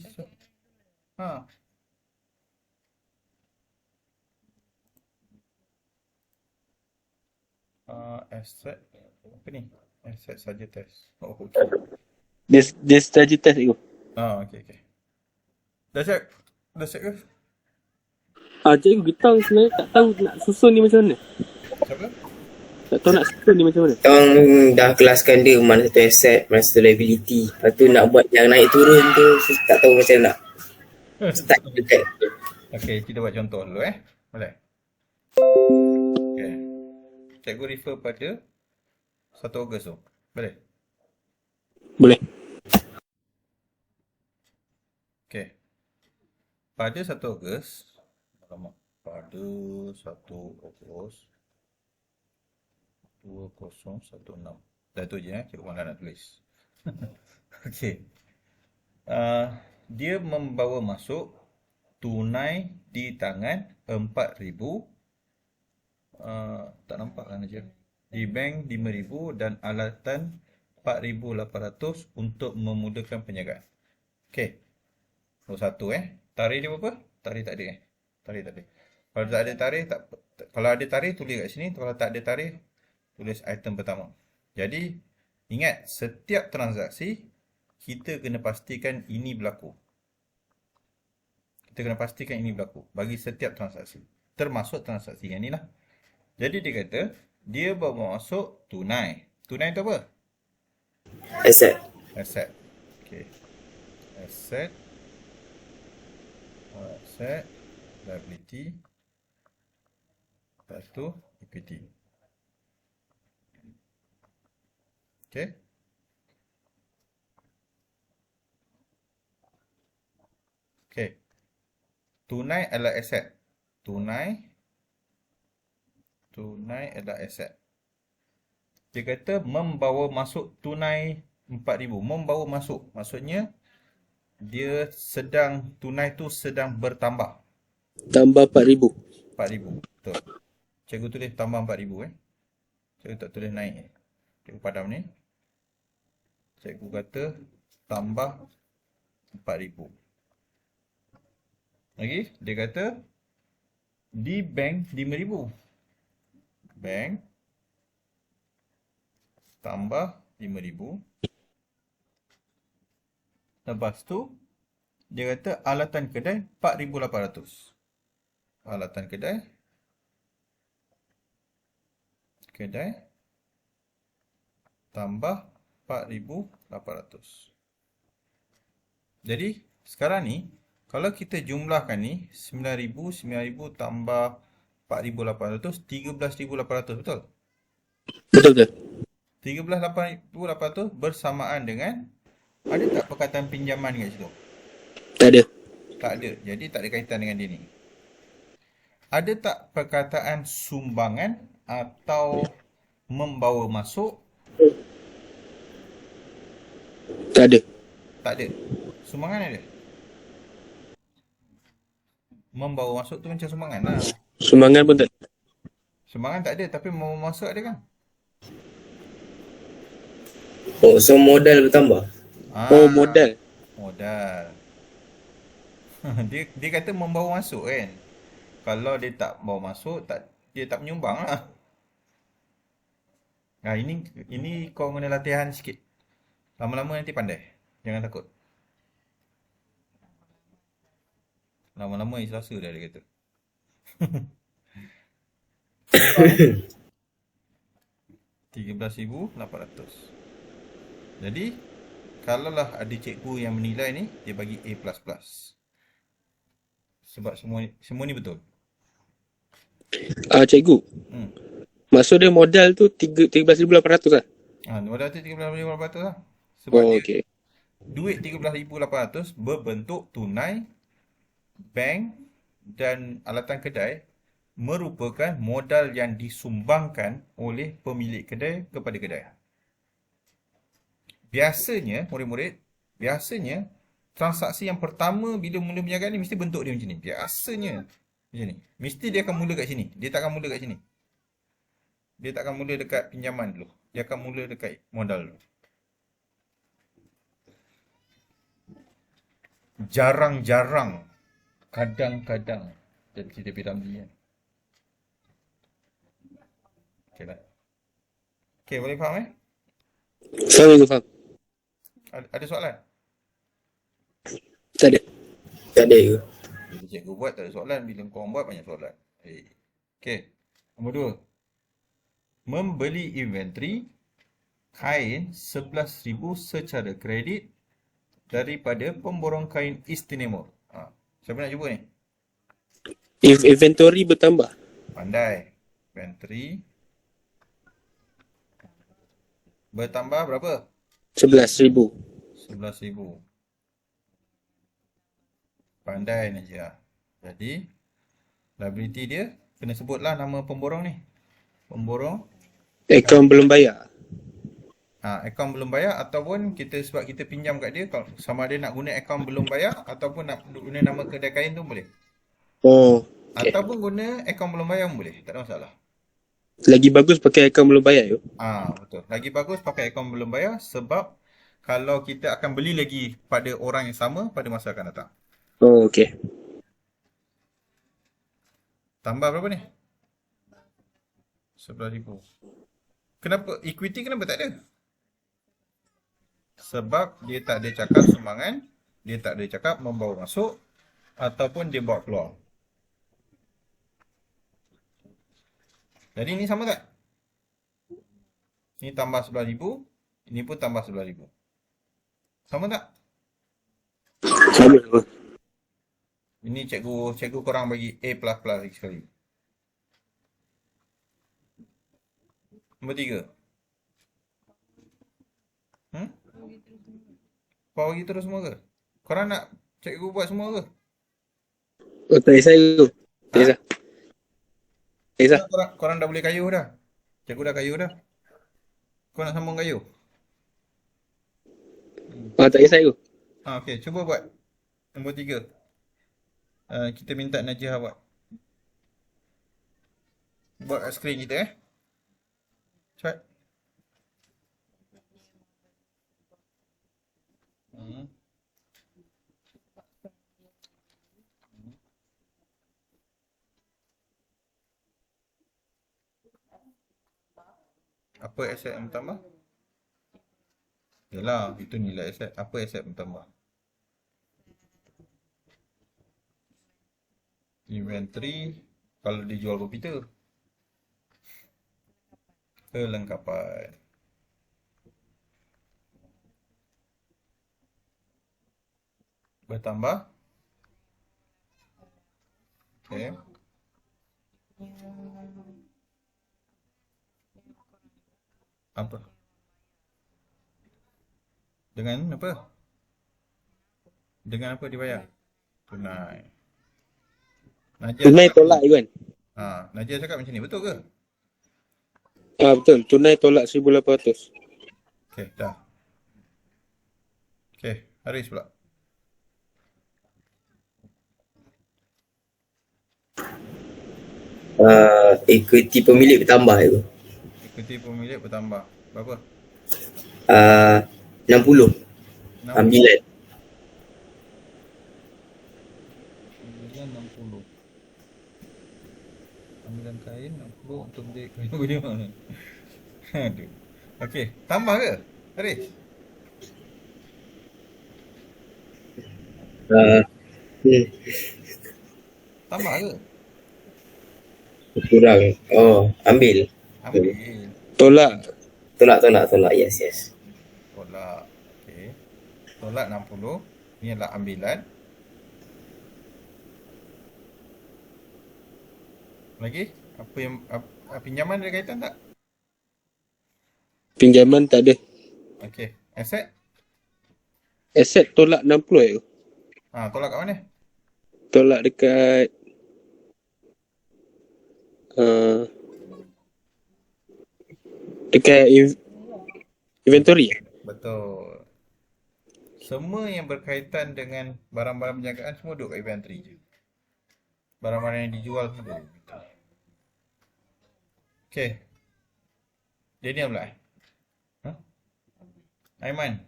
ha. Aset apa ni? Aset saja test. Oh, okey. Dia saja test tu. Okey. Dah siap? Dah siap ke? Cikgu kita sebenarnya tak tahu nak susun ni macam mana. Siapa? Tak tahu nak susun ni macam mana. Orang dah kelaskan dia mana satu aset, mana satu liability. Lepas tu nak buat yang naik turun tu, tak tahu macam nak start dekat. Okey, kita buat contoh dulu Boleh? Okey. Cikgu refer pada 1 Ogos tu. Boleh? Boleh. Okey. Pada 1 Ogos, pada 1 Ogos 2016. Dah tu je cikgu malah nak tulis. Okey. Dia membawa masuk tunai di tangan 4,000. Tak nampak kan aja. Di bank 5,000 dan alatan 4,800 untuk memudahkan perniagaan. Okey. Nombor 1 Tarikh dia berapa? Tarikh tak ada Tarikh tak ada. Kalau tak ada tarikh kalau ada tarikh tulis kat sini, kalau tak ada tarikh tulis item pertama. Jadi ingat setiap transaksi kita kena pastikan ini berlaku. Kita kena pastikan ini berlaku bagi setiap transaksi. Termasuk transaksi yang ni lah. Jadi dia kata dia bawa masuk tunai. Tunai tu apa? Aset. Okey. Aset, liability, lepas tu equity. Okey. Okey. Tunai adalah aset. Tunai adalah aset. Dia kata membawa masuk tunai 4,000. Membawa masuk. Maksudnya dia tunai tu sedang bertambah. Tambah 4,000. 4,000. Betul. Cikgu tulis tambah 4,000 Cikgu tak tulis naik. Cikgu padam ni. Cikgu kata tambah 4,000. Lagi, dia kata di bank 5,000. Bank tambah 5,000. Lepas tu, dia kata alatan kedai 4,800. Alatan kedai kedai tambah 4,800. Jadi sekarang ni kalau kita jumlahkan ni 9,000 tambah 4,800, 13,800, betul? Betul. 13,800 bersamaan dengan, ada tak perkataan pinjaman kat situ? Tak ada. Tak ada. Jadi tak ada kaitan dengan dia ni. Ada tak perkataan sumbangan atau membawa masuk? Tak ada. Tak ada. Sumbangan ada. Membawa masuk tu macam sumbangan lah. Sumbangan pun tak ada. Sumbangan tak ada, tapi membawa masuk ada kan? Oh, so modal bertambah. Oh, modal. Modal. Dia kata membawa masuk kan. Kalau dia tak bawa masuk, dia tak menyumbang lah. Nah, ini kau kena latihan sikit. Lama-lama nanti pandai. Jangan takut. Lama-lama hari Selasa dah dia kata. 13,800. Jadi, kalaulah ada cikgu yang menilai ni, dia bagi A++. Sebab semua ni betul. Cikgu. Maksud dia modal tu 13,800 lah. Modal tu 13,800 lah. Sebab Oh, dia okey. duit 13,800 berbentuk tunai, bank dan alatan kedai merupakan modal yang disumbangkan oleh pemilik kedai kepada kedai. Biasanya, murid-murid, transaksi yang pertama bila mula berniaga ni mesti bentuk dia macam ni. Biasanya macam ni. Mesti dia akan mula kat sini. Dia tak akan mula kat sini. Dia tak akan mula dekat pinjaman dulu. Dia akan mula dekat modal dulu. Jarang-jarang, kadang-kadang, jadi kita P. Ramlee kan. Okey lah. Okey, boleh faham Faham. Ada soalan? Tak ada. Tak ada ke? Bila cikgu buat tak ada soalan, bila kau buat banyak soalan. Okey. Nombor 2. Membeli inventory kain 11,000 secara kredit daripada pemborong kain istimewa. Siapa nak cuba ni? Inventory bertambah. Pandai. Inventory bertambah berapa? 11,000. 11,000. Pandai Najia. Jadi, liability dia, kena sebutlah nama pemborong ni. Pemborong. Akaun belum bayar. Akaun belum bayar ataupun sebab kita pinjam kat dia, kalau sama ada nak guna akaun belum bayar ataupun nak guna nama kedai kain tu boleh. Oh, okay. Ataupun guna akaun belum bayar pun boleh. Tak ada masalah. Lagi bagus pakai akaun belum bayar yuk. Betul. Lagi bagus pakai akaun belum bayar sebab kalau kita akan beli lagi pada orang yang sama pada masa akan datang. Oh, okey. Tambah berapa ni? 11,000. Kenapa? Equity kenapa tak ada? Sebab dia tak ada cakap sumbangan, dia tak ada cakap membawa masuk ataupun dia bawa keluar. Jadi ini sama tak? Ini tambah 11,000, ini pun tambah 11,000. Sama tak? Sama. Ini cikgu korang bagi A++ lagi sekali. Nombor 3. Kau bagi terus semua ke? Korang nak cikgu buat semua ke? Oh, tak kisah tu. Tak kisah. Tak kisah. Korang dah boleh kayuh dah. Cikgu dah kayuh dah. Kau nak sambung kayuh? Tak kisah tu. Okey, cuba buat. Nombor 3. Kita minta Najih buat. Buat kat skrin kita Cepat. Apa aset yang bertambah? Yalah, itu nilai aset. Apa aset bertambah? Inventory kalau dijual komputer. Kelengkapan. Bertambah. Okey. Apa? Dengan apa? Dengan apa dibayar? Tunai. Najia Tunai cakap tolak kan? Najia cakap macam ni, betul ke? Betul. Tunai tolak 1,800. Okey, dah. Okey, Haris pula. Equity pemilik bertambah itu. Ikuti pemilik bertambah. Berapa? 60 60. ambilan. 60. Ambilan kain 60 untuk beli baju mana? Aduh. Okey, tambah ke? Haris? Uh, Tambah ke? Kurang. Ambil. Ambil. Tolak. Yes. Tolak. Okey. Tolak 60. Ni adalah ambilan. Lagi? Apa yang pinjaman ada kaitan tak? Pinjaman tak ada. Okey. Aset? Aset tolak 60 tu. Tolak kat mana? Tolak dekat dekat inventory. Betul. Semua yang berkaitan dengan barang-barang penjagaan semua duduk kat inventory je. Barang-barang yang dijual semua duduk. Okey. Daniel pula. Aiman.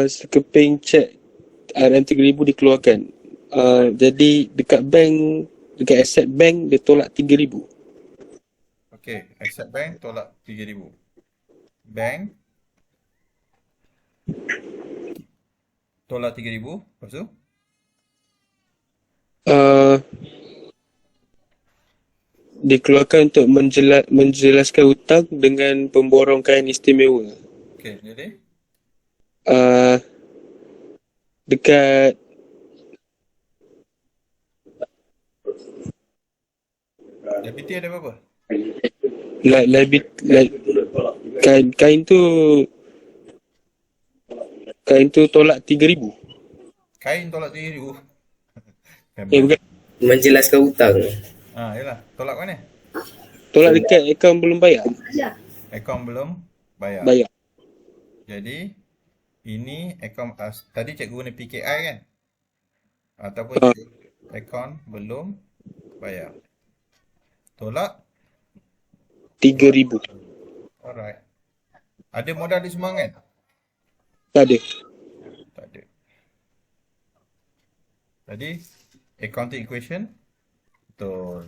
Sekeping cek RM3,000 dikeluarkan. Jadi dekat bank, dekat aset bank dia tolak 3,000. Okey, accept bank tolak 3,000. Bank tolak 3,000. Lepas tu? Dikeluarkan untuk menjelaskan hutang dengan pemborong kain istimewa. Okey, jadi Dekat liability ada berapa? kain tu tolak 3,000. Kain tolak 3,000. Bukan. Menjelaskan hutang. Yalah. Tolak mana? Tolak dekat akaun belum bayar. Akaun belum bayar. Jadi, ini akaun tadi cikgu guna PKI kan? Ataupun akaun belum bayar. Tolak 3,000. Alright. Ada modal di semua kan? Tak ada. Tak ada. Jadi, accounting equation betul.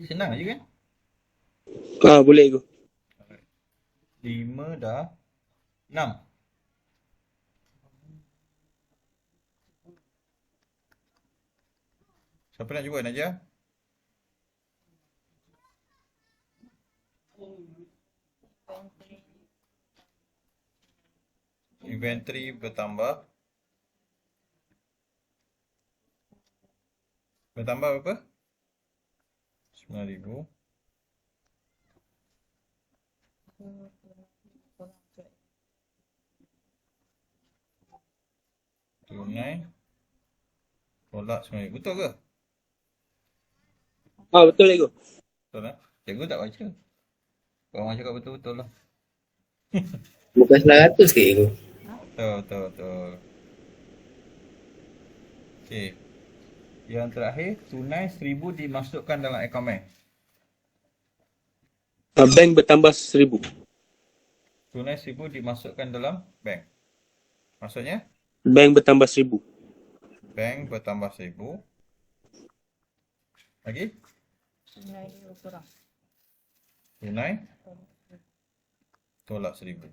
Senang aja kan? Boleh tu. 5 dah. 6. Siapa nak cuba Najia? Inventory bertambah. Bertambah berapa? 9,000. Tunai. Tolak 9,000. Betul ke? Betul tu. Betul lah. Cikgu tak baca. Korang cakap betul-betul lah. Bukan 900 ke itu? Betul. Okey. Yang terakhir, tunai 1,000 dimasukkan dalam akaun bank. Bank bertambah 1,000. Tunai 1,000 dimasukkan dalam bank. Maksudnya? Bank bertambah 1,000. Bank bertambah 1,000. Lagi? Tunai dia kurang. Tunai tolak 1,000.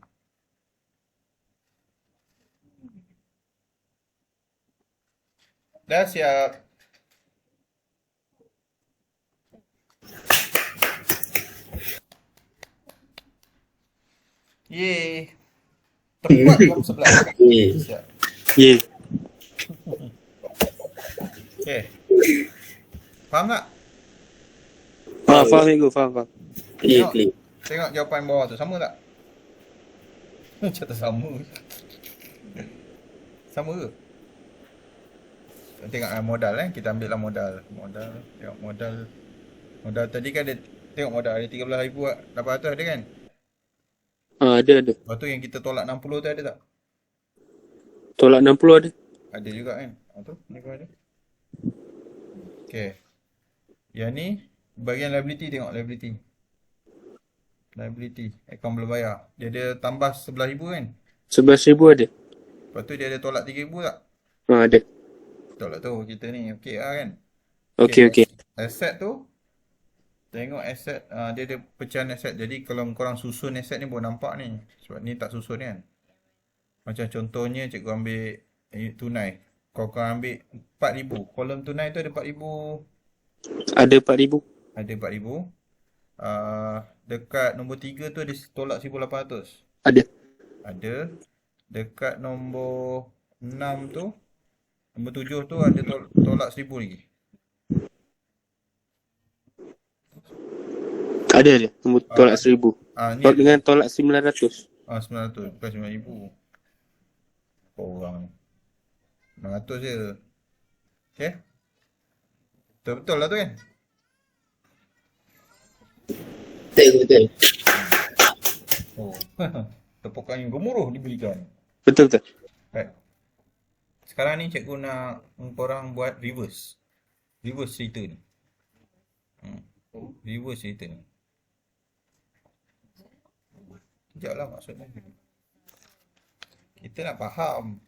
Dah siap. Yeay. Tepat jam 11. Eh, Siap. Yeah. Okay. Faham tak? Faham Ego, faham. clear. Tengok jawapan bawah tu. Sama tak? Macam tak sama. Sama ke? Tengok modal kita ambil lah modal. Tengok modal. Modal tadi kan ada, tengok modal ada 13,800 ada kan? Ada. Lepas tu yang kita tolak 60 tu ada tak? Tolak 60 ada. Ada juga kan? Tu, ni pun ada. Okay. Yang ni, bahagian liability tengok liability. Liability, akaun belum bayar. Dia ada tambah 11,000 kan? 11,000 ada. Lepas tu dia ada tolak 3,000 tak? Ada. Betul lah tu, kita ni okey lah kan? Okey. Aset tu, tengok aset, dia ada pecahan aset. Jadi kalau korang susun aset ni baru nampak ni. Sebab ni tak susun kan? Macam contohnya cikgu ambil tunai. Kalau korang ambil 4,000, kolom tunai tu ada 4,000. Ada 4,000. Ada 4,000. Dekat nombor 3 tu ada tolak 1,800. Ada. Dekat nombor 6 tu, nombor 7 tu ada tolak 1,000 lagi. Ada. Tolak 1,000. Ni Dengan tolak 900. 900, bukan 9,000. Orang 900 je. Okay? Betul lah tu kan? Betul. Oh. Tepuk angin gemuruh diberikan. Betul. Right. Sekarang ni cikgu nak korang buat reverse. Reverse cerita ni. Reverse cerita ni. Sekejap lah maksudnya. Kita nak faham.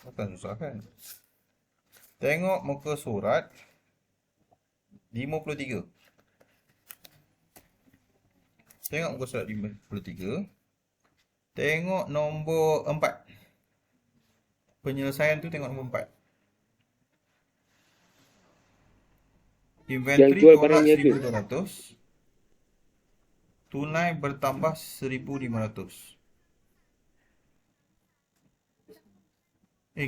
Bukan susah kan? Tengok muka surat 53. Tengok muka surat 53. Tengok nombor 4. Penyelesaian tu tengok nombor 4. Inventory jual tolak barang niaga. 1,200. Tunai bertambah 1,500.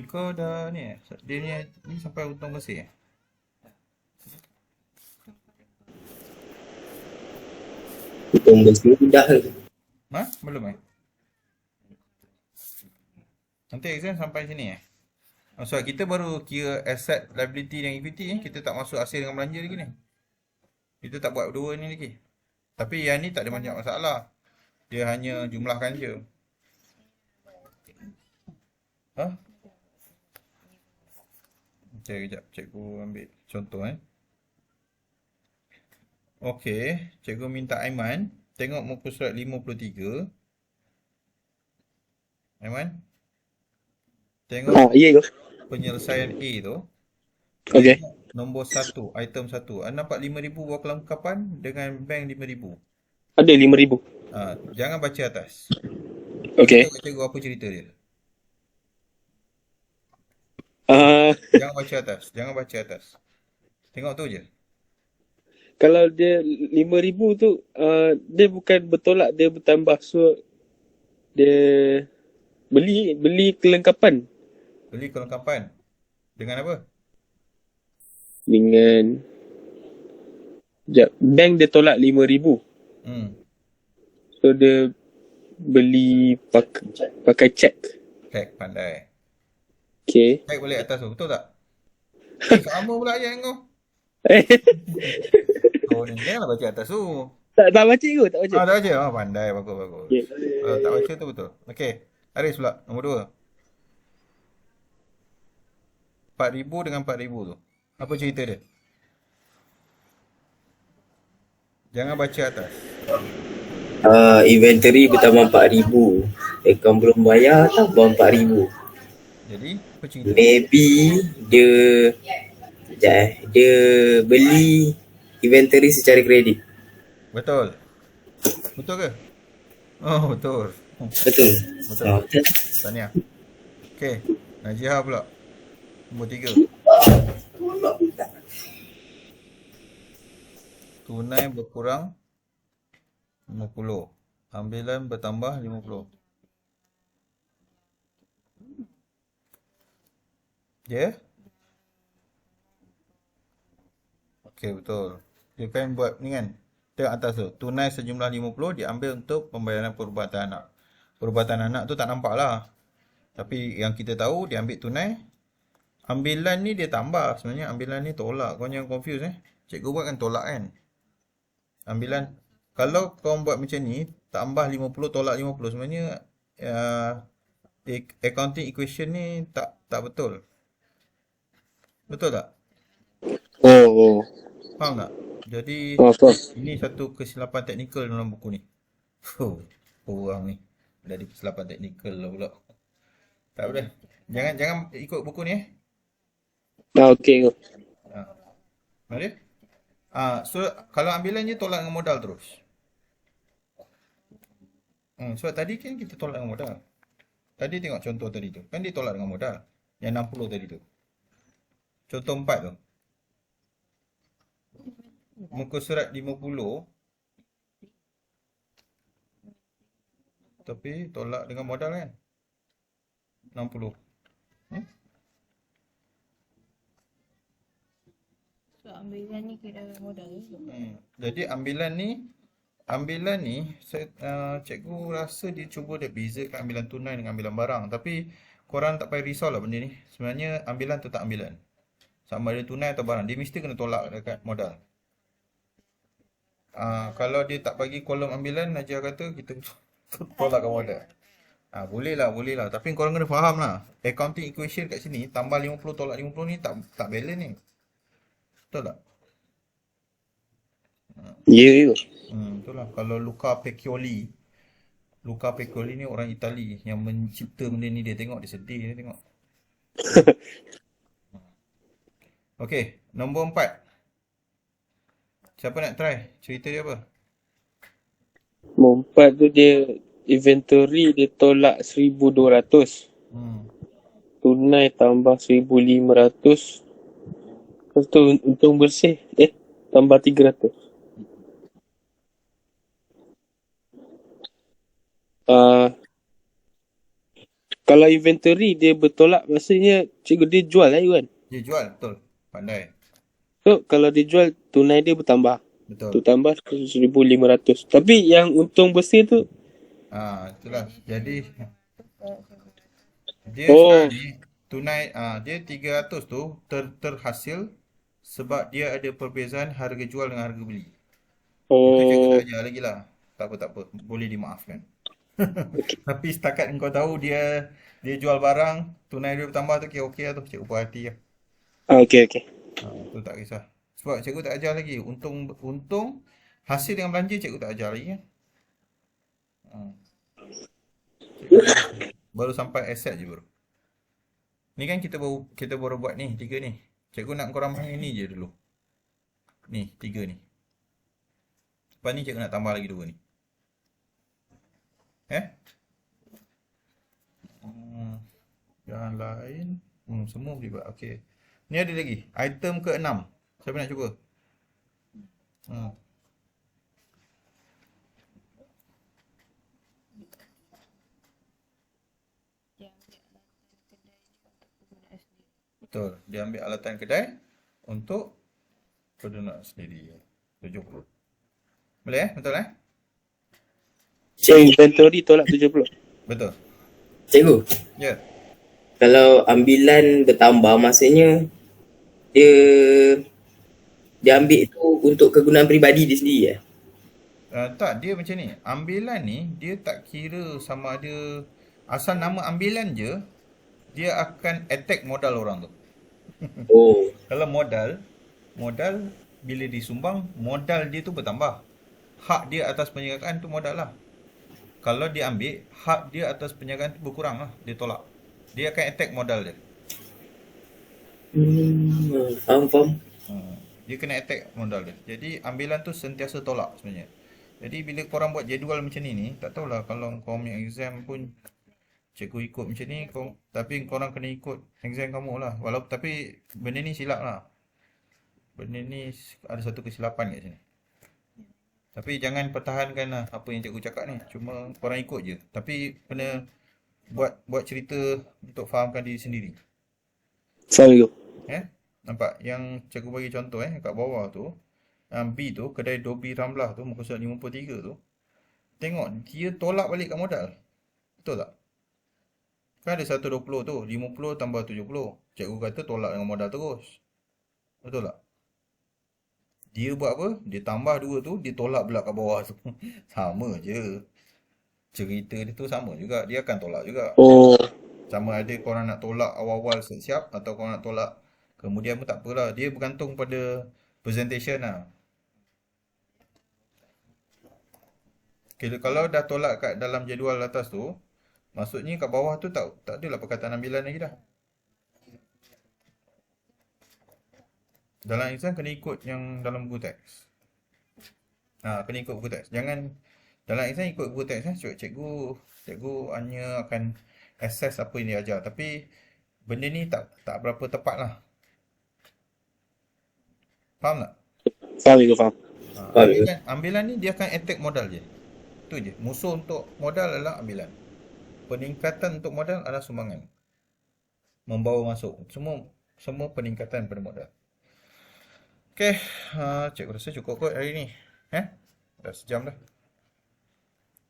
Kau dah ni dia ni sampai hutang bersih Hutang bersih dah. Belum Nanti exam sampai sini Sebab kita baru kira asset, liability dan equity kita tak masuk hasil dengan belanja lagi ni. Kita tak buat dua ni lagi. Tapi yang ni tak ada banyak masalah. Dia hanya jumlahkan je. Okay, kejap. Cikgu ambil contoh Okey, cikgu minta Aiman tengok muka surat 53. Aiman, tengok penyelesaian A tu. Okey. Nombor 1, item 1. Anda nampak 5,000 buah kelengkapan dengan bank 5,000. Ada 5,000. Jangan baca atas. Okey. Cikgu apa cerita dia? Jangan baca atas. Tengok tu je. Kalau dia 5,000 tu dia bukan bertolak, dia bertambah. So dia beli kelengkapan. Beli kelengkapan. Dengan apa? Dengan bank dia tolak 5,000. So dia beli pakai cek. Cek, pandai. Okay. Cek balik atas tu, betul tak? Sama pula ayat kau. Kau ni janganlah baca atas tu. Tak baca ke? Tak baca. Tak baca. Pandai, bagus. Okay. Tak baca tu betul. Okey. Aris pula, nombor 2. 4,000 dengan 4,000 tu. Apa cerita dia? Jangan baca atas. Inventory bertambah 4,000. Akaun belum bayar tambah 4,000. Jadi, apa cerita? Maybe dia beli inventory secara kredit. Betul. Betul ke? Oh, betul. Betul. Tahniah. Okey, Najiha pula. Nombor 3. Tunai berkurang 50. Ambilan bertambah 50. Ya? Okey, betul. Dia kan buat ni kan. Tengok atas tu. Tunai sejumlah 50 diambil untuk pembayaran perubatan anak. Perubatan anak tu tak nampak lah. Tapi yang kita tahu dia ambil tunai. Ambilan ni dia tambah. Sebenarnya ambilan ni tolak. Kau jangan confuse Cikgu buat kan tolak kan. Ambilan. Kalau kau buat macam ni, tambah 50 tolak 50. Sebenarnya accounting equation ni tak betul. Betul tak? Oh. Faham tak? Jadi Faham. ini satu kesilapan teknikal dalam buku ni. Orang ni dari kesilapan teknikal lah pula. Tak boleh. Jangan ikut buku ni Okey. Mari. So kalau ambilan je tolak dengan modal terus. Sebab tadi kan kita tolak dengan modal. Tadi tengok contoh tadi tu. Kan dia tolak dengan modal. Yang 60 tadi tu. Contoh 4 tu. Muka surat 50. Tapi tolak dengan modal kan. 60. So ambilan ni kira modal juga. Jadi ambilan ni cikgu rasa dia cuba dia bezakan ambilan tunai dengan ambilan barang. Tapi korang tak payah risau lah benda ni. Sebenarnya ambilan tetap ambilan. Sama ada tunai atau barang. Dia mesti kena tolak dekat modal. Kalau dia tak bagi kolom ambilan, Najah kata kita tolakkan modal. Boleh lah. Tapi korang kena faham lah. Accounting equation kat sini, tambah 50 tolak 50 ni tak balance ni. Betul tak? Ya. Betul lah. Kalau Luca Pacioli ni orang Itali yang mencipta benda ni, dia tengok, dia sedih dia tengok. Okey, nombor 4. Siapa nak try? Cerita dia apa? Nombor 4 tu dia inventory dia tolak 1,200. Tunai tambah 1,500. Lepas tu untung bersih tambah 300. Kalau inventory dia bertolak, maksudnya cikgu dia jual lah kan? Dia jual, betul. Pandai. So kalau dia jual, tunai dia bertambah. Betul. Tu tambah 1,500. Tapi yang untung bersih tu, itulah. Jadi dia ni tunai dia 300 tu terhasil sebab dia ada perbezaan harga jual dengan harga beli. Itu cikgu tak ajar lagi lah. Tak apa. Boleh dimaafkan. Tapi setakat engkau tahu dia jual barang, tunai dia bertambah tu okey lah tu. Cikgu puas hati lah. okey. Tu tak kisah. Sebab cikgu tak ajar lagi. Untung hasil dengan belanja cikgu tak ajar lagi kan. Baru sampai aset je baru. Ni kan kita baru buat ni 3 ni. Cikgu nak korang main ni je dulu. Ni 3 ni. Lepas ni cikgu nak tambah lagi 2 ni. Yang lain semua boleh buat. Okey. Ni ada lagi. Item ke-6. Siapa nak cuba? Betul. Dia ambil alatan kedai untuk kegunaan sendiri. 70. Boleh Betul Inventory tolak 70. Betul. Cikgu, Ya. kalau ambilan bertambah, maksudnya dia ambil tu untuk kegunaan peribadi dia sendiri Tak, dia macam ni. Ambilan ni, dia tak kira sama ada asal nama ambilan je, dia akan attack modal orang tu. Kalau modal bila disumbang, modal dia tu bertambah. Hak dia atas penjagaan tu modal lah. Kalau dia ambil, hak dia atas penjagaan tu berkurang lah. Dia tolak. Dia akan attack modal dia. Faham. Dia kena attack modal dia. Jadi ambilan tu sentiasa tolak sebenarnya. Jadi bila korang buat jadual macam ni, tak tahulah kalau kau punya exam pun cikgu ikut macam ni, tapi korang kena ikut exam kamu lah. Walaupun tapi benda ni silap lah. Benda ni ada satu kesilapan kat sini. Tapi jangan pertahankan lah apa yang cikgu cakap ni. Cuma korang ikut je. Tapi kena buat cerita untuk fahamkan diri sendiri. Faham cikgu? Nampak? Yang cikgu bagi contoh kat bawah tu. B tu, kedai Dobi Ramlah tu, muka surat 53 tu. Tengok, dia tolak balik kat modal. Betul tak? Kan ada 120 tu, 50 tambah 70. Cikgu kata tolak dengan modal terus. Betul tak? Dia buat apa? Dia tambah 2 tu, dia tolak pula kat bawah tu. Sama je. Cerita dia tu sama juga. Dia akan tolak juga. Oh, Sama ada korang nak tolak awal-awal siap atau korang nak tolak kemudian pun tak apalah. Dia bergantung pada presentation lah. Kalau dah tolak kat dalam jadual atas tu, maksudnya kat bawah tu tak adalah perkataan ambilan lagi dah. Dalam exam kena ikut yang dalam buku teks. Kena ikut buku teks. Jangan dalam exam ikut buku teks cikgu hanya akan assess apa yang dia ajar. Tapi benda ni tak berapa tepat lah. Faham tak? faham cikgu, faham. Ambilan ni dia akan attack modal je. Itu je. Musuh untuk modal adalah ambilan. Peningkatan untuk modal adalah sumbangan. Membawa masuk. Semua peningkatan pada modal. Okey, cikgu rasa cukup kot hari ni. Dah sejam dah.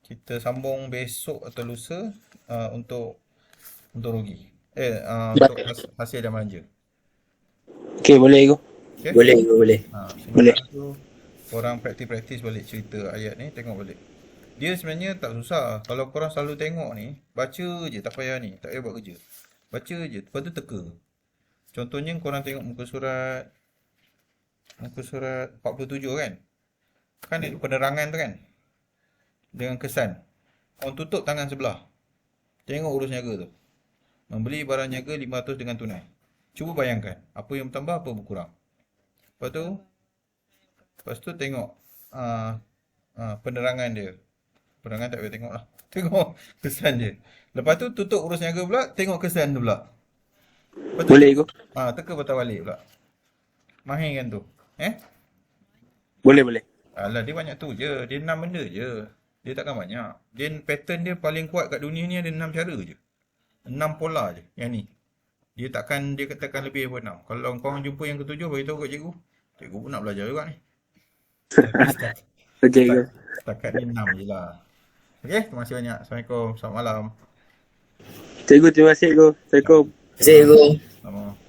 Kita sambung besok atau lusa untuk rugi. Untuk hasil dan manja. Okey, boleh cikgu. Okay? Boleh ke boleh? Boleh. Tu, korang praktis balik cerita ayat ni, tengok balik. Dia sebenarnya tak susah. Kalau korang selalu tengok ni, baca je, tak payah ni, tak payah buat kerja. Baca je, lepas tu teka. Contohnya korang tengok muka surat 47 kan? Kan ada penerangan tu kan? Dengan kesan. Orang tutup tangan sebelah. Tengok urus niaga tu. Membeli barang niaga 500 dengan tunai. Cuba bayangkan, apa yang bertambah, apa berkurang. Lepas tu tengok penerangan dia. Penerangan tak payah tengok lah. Tengok kesan dia. Lepas tu tutup urus niaga pula, tengok kesan tu pula. Lepas tu, Boleh cikgu. teka patah balik pula. Mahir kan tu. Boleh. Alah, dia banyak tu je. Dia 6 benda je. Dia takkan banyak. Dia pattern dia paling kuat kat dunia ni ada 6 cara je. 6 pola je yang ni. Dia katakan lebih daripada 6. Kalau korang jumpa yang ketujuh, beritahu kat cikgu. Cikgu pun nak belajar juga ni. Okey cikgu. Setakat ni 6 je lah. Okey, terima kasih banyak. Assalamualaikum. Selamat malam. Cikgu, terima kasih cikgu. Assalamualaikum. Terima kasih cikgu. Selamat malam.